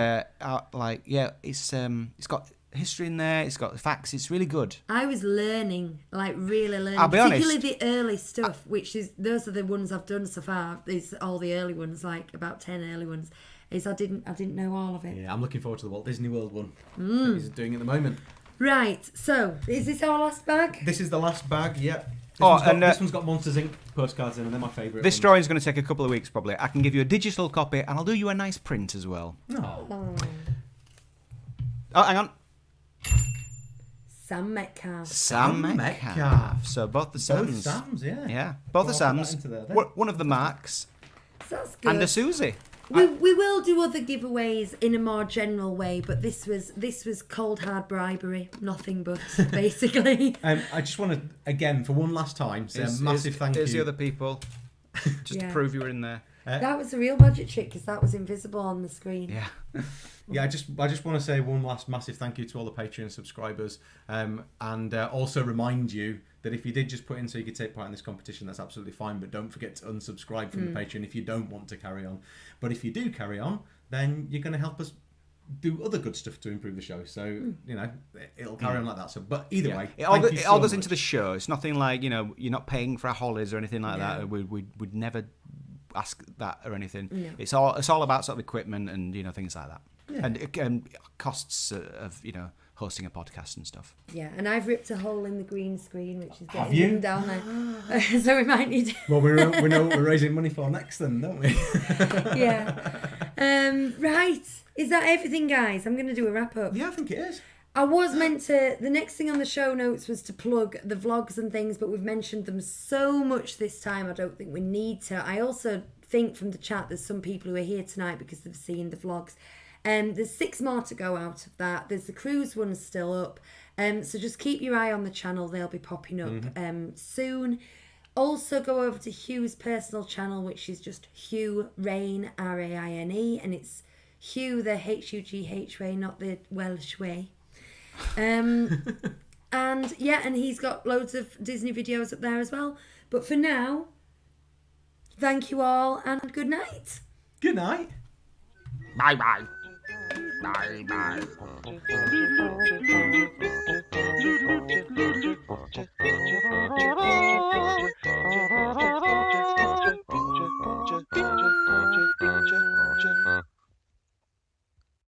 it's got history in there. It's got facts. It's really good. I was learning, like really learning. I'll be honest. Particularly the early stuff, which is those are the ones I've done so far. These all the early ones, like about 10 early ones. Is I didn't know all of it. Yeah, I'm looking forward to the Walt Disney World one. He's doing at the moment. Right. So is this our last bag? This is the last bag. Yep. This one's got Monsters Inc. postcards in, and they're my favourite. This ones. drawing's going to take a couple of weeks probably. I can give you a digital copy, and I'll do you a nice print as well. No. Oh, hang on. Sam Metcalf. Sam Metcalf. Metcalf. So both the Both Sams. Sams, yeah. Yeah, both the Well, I'll put Sams. that into there then. One of the Marks So that's good. and a Susie. We will do other giveaways in a more general way, but this was cold hard bribery, nothing but basically. I just want to again for one last time say a massive thank you. Here's the other people, just Yeah. to prove you were in there. That was a real magic trick because that was invisible on the screen. Yeah. Yeah, I just want to say one last massive thank you to all the Patreon subscribers, and also remind you that if you did just put in so you could take part in this competition, that's absolutely fine. But don't forget to unsubscribe from the Patreon if you don't want to carry on. But if you do carry on, then you're going to help us do other good stuff to improve the show. So you know it'll carry on like that. So, but either way, It all thank you it all so goes much. into the show. It's nothing like you're not paying for our holidays or anything like that. We'd never ask that or anything. No. It's all about sort of equipment and things like that. Yeah. And costs of hosting a podcast and stuff. Yeah, and I've ripped a hole in the green screen, which is Have getting you? them down there. So we might need. Well, we know what we're raising money for next, then, don't we? Yeah. Right. Is that everything, guys? I'm going to do a wrap up. Yeah, I think it is. I was meant to. The next thing on the show notes was to plug the vlogs and things, but we've mentioned them so much this time. I don't think we need to. I also think from the chat there's some people who are here tonight because they've seen the vlogs. There's 6 more to go out of that. There's the cruise one still up. So just keep your eye on the channel. They'll be popping up soon. Also go over to Hugh's personal channel, which is just Hugh Rain, Raine, and it's Hugh the Hugh way, not the Welsh way. And he's got loads of Disney videos up there as well. But for now, thank you all and good night. Good night. Bye bye. Bye bye.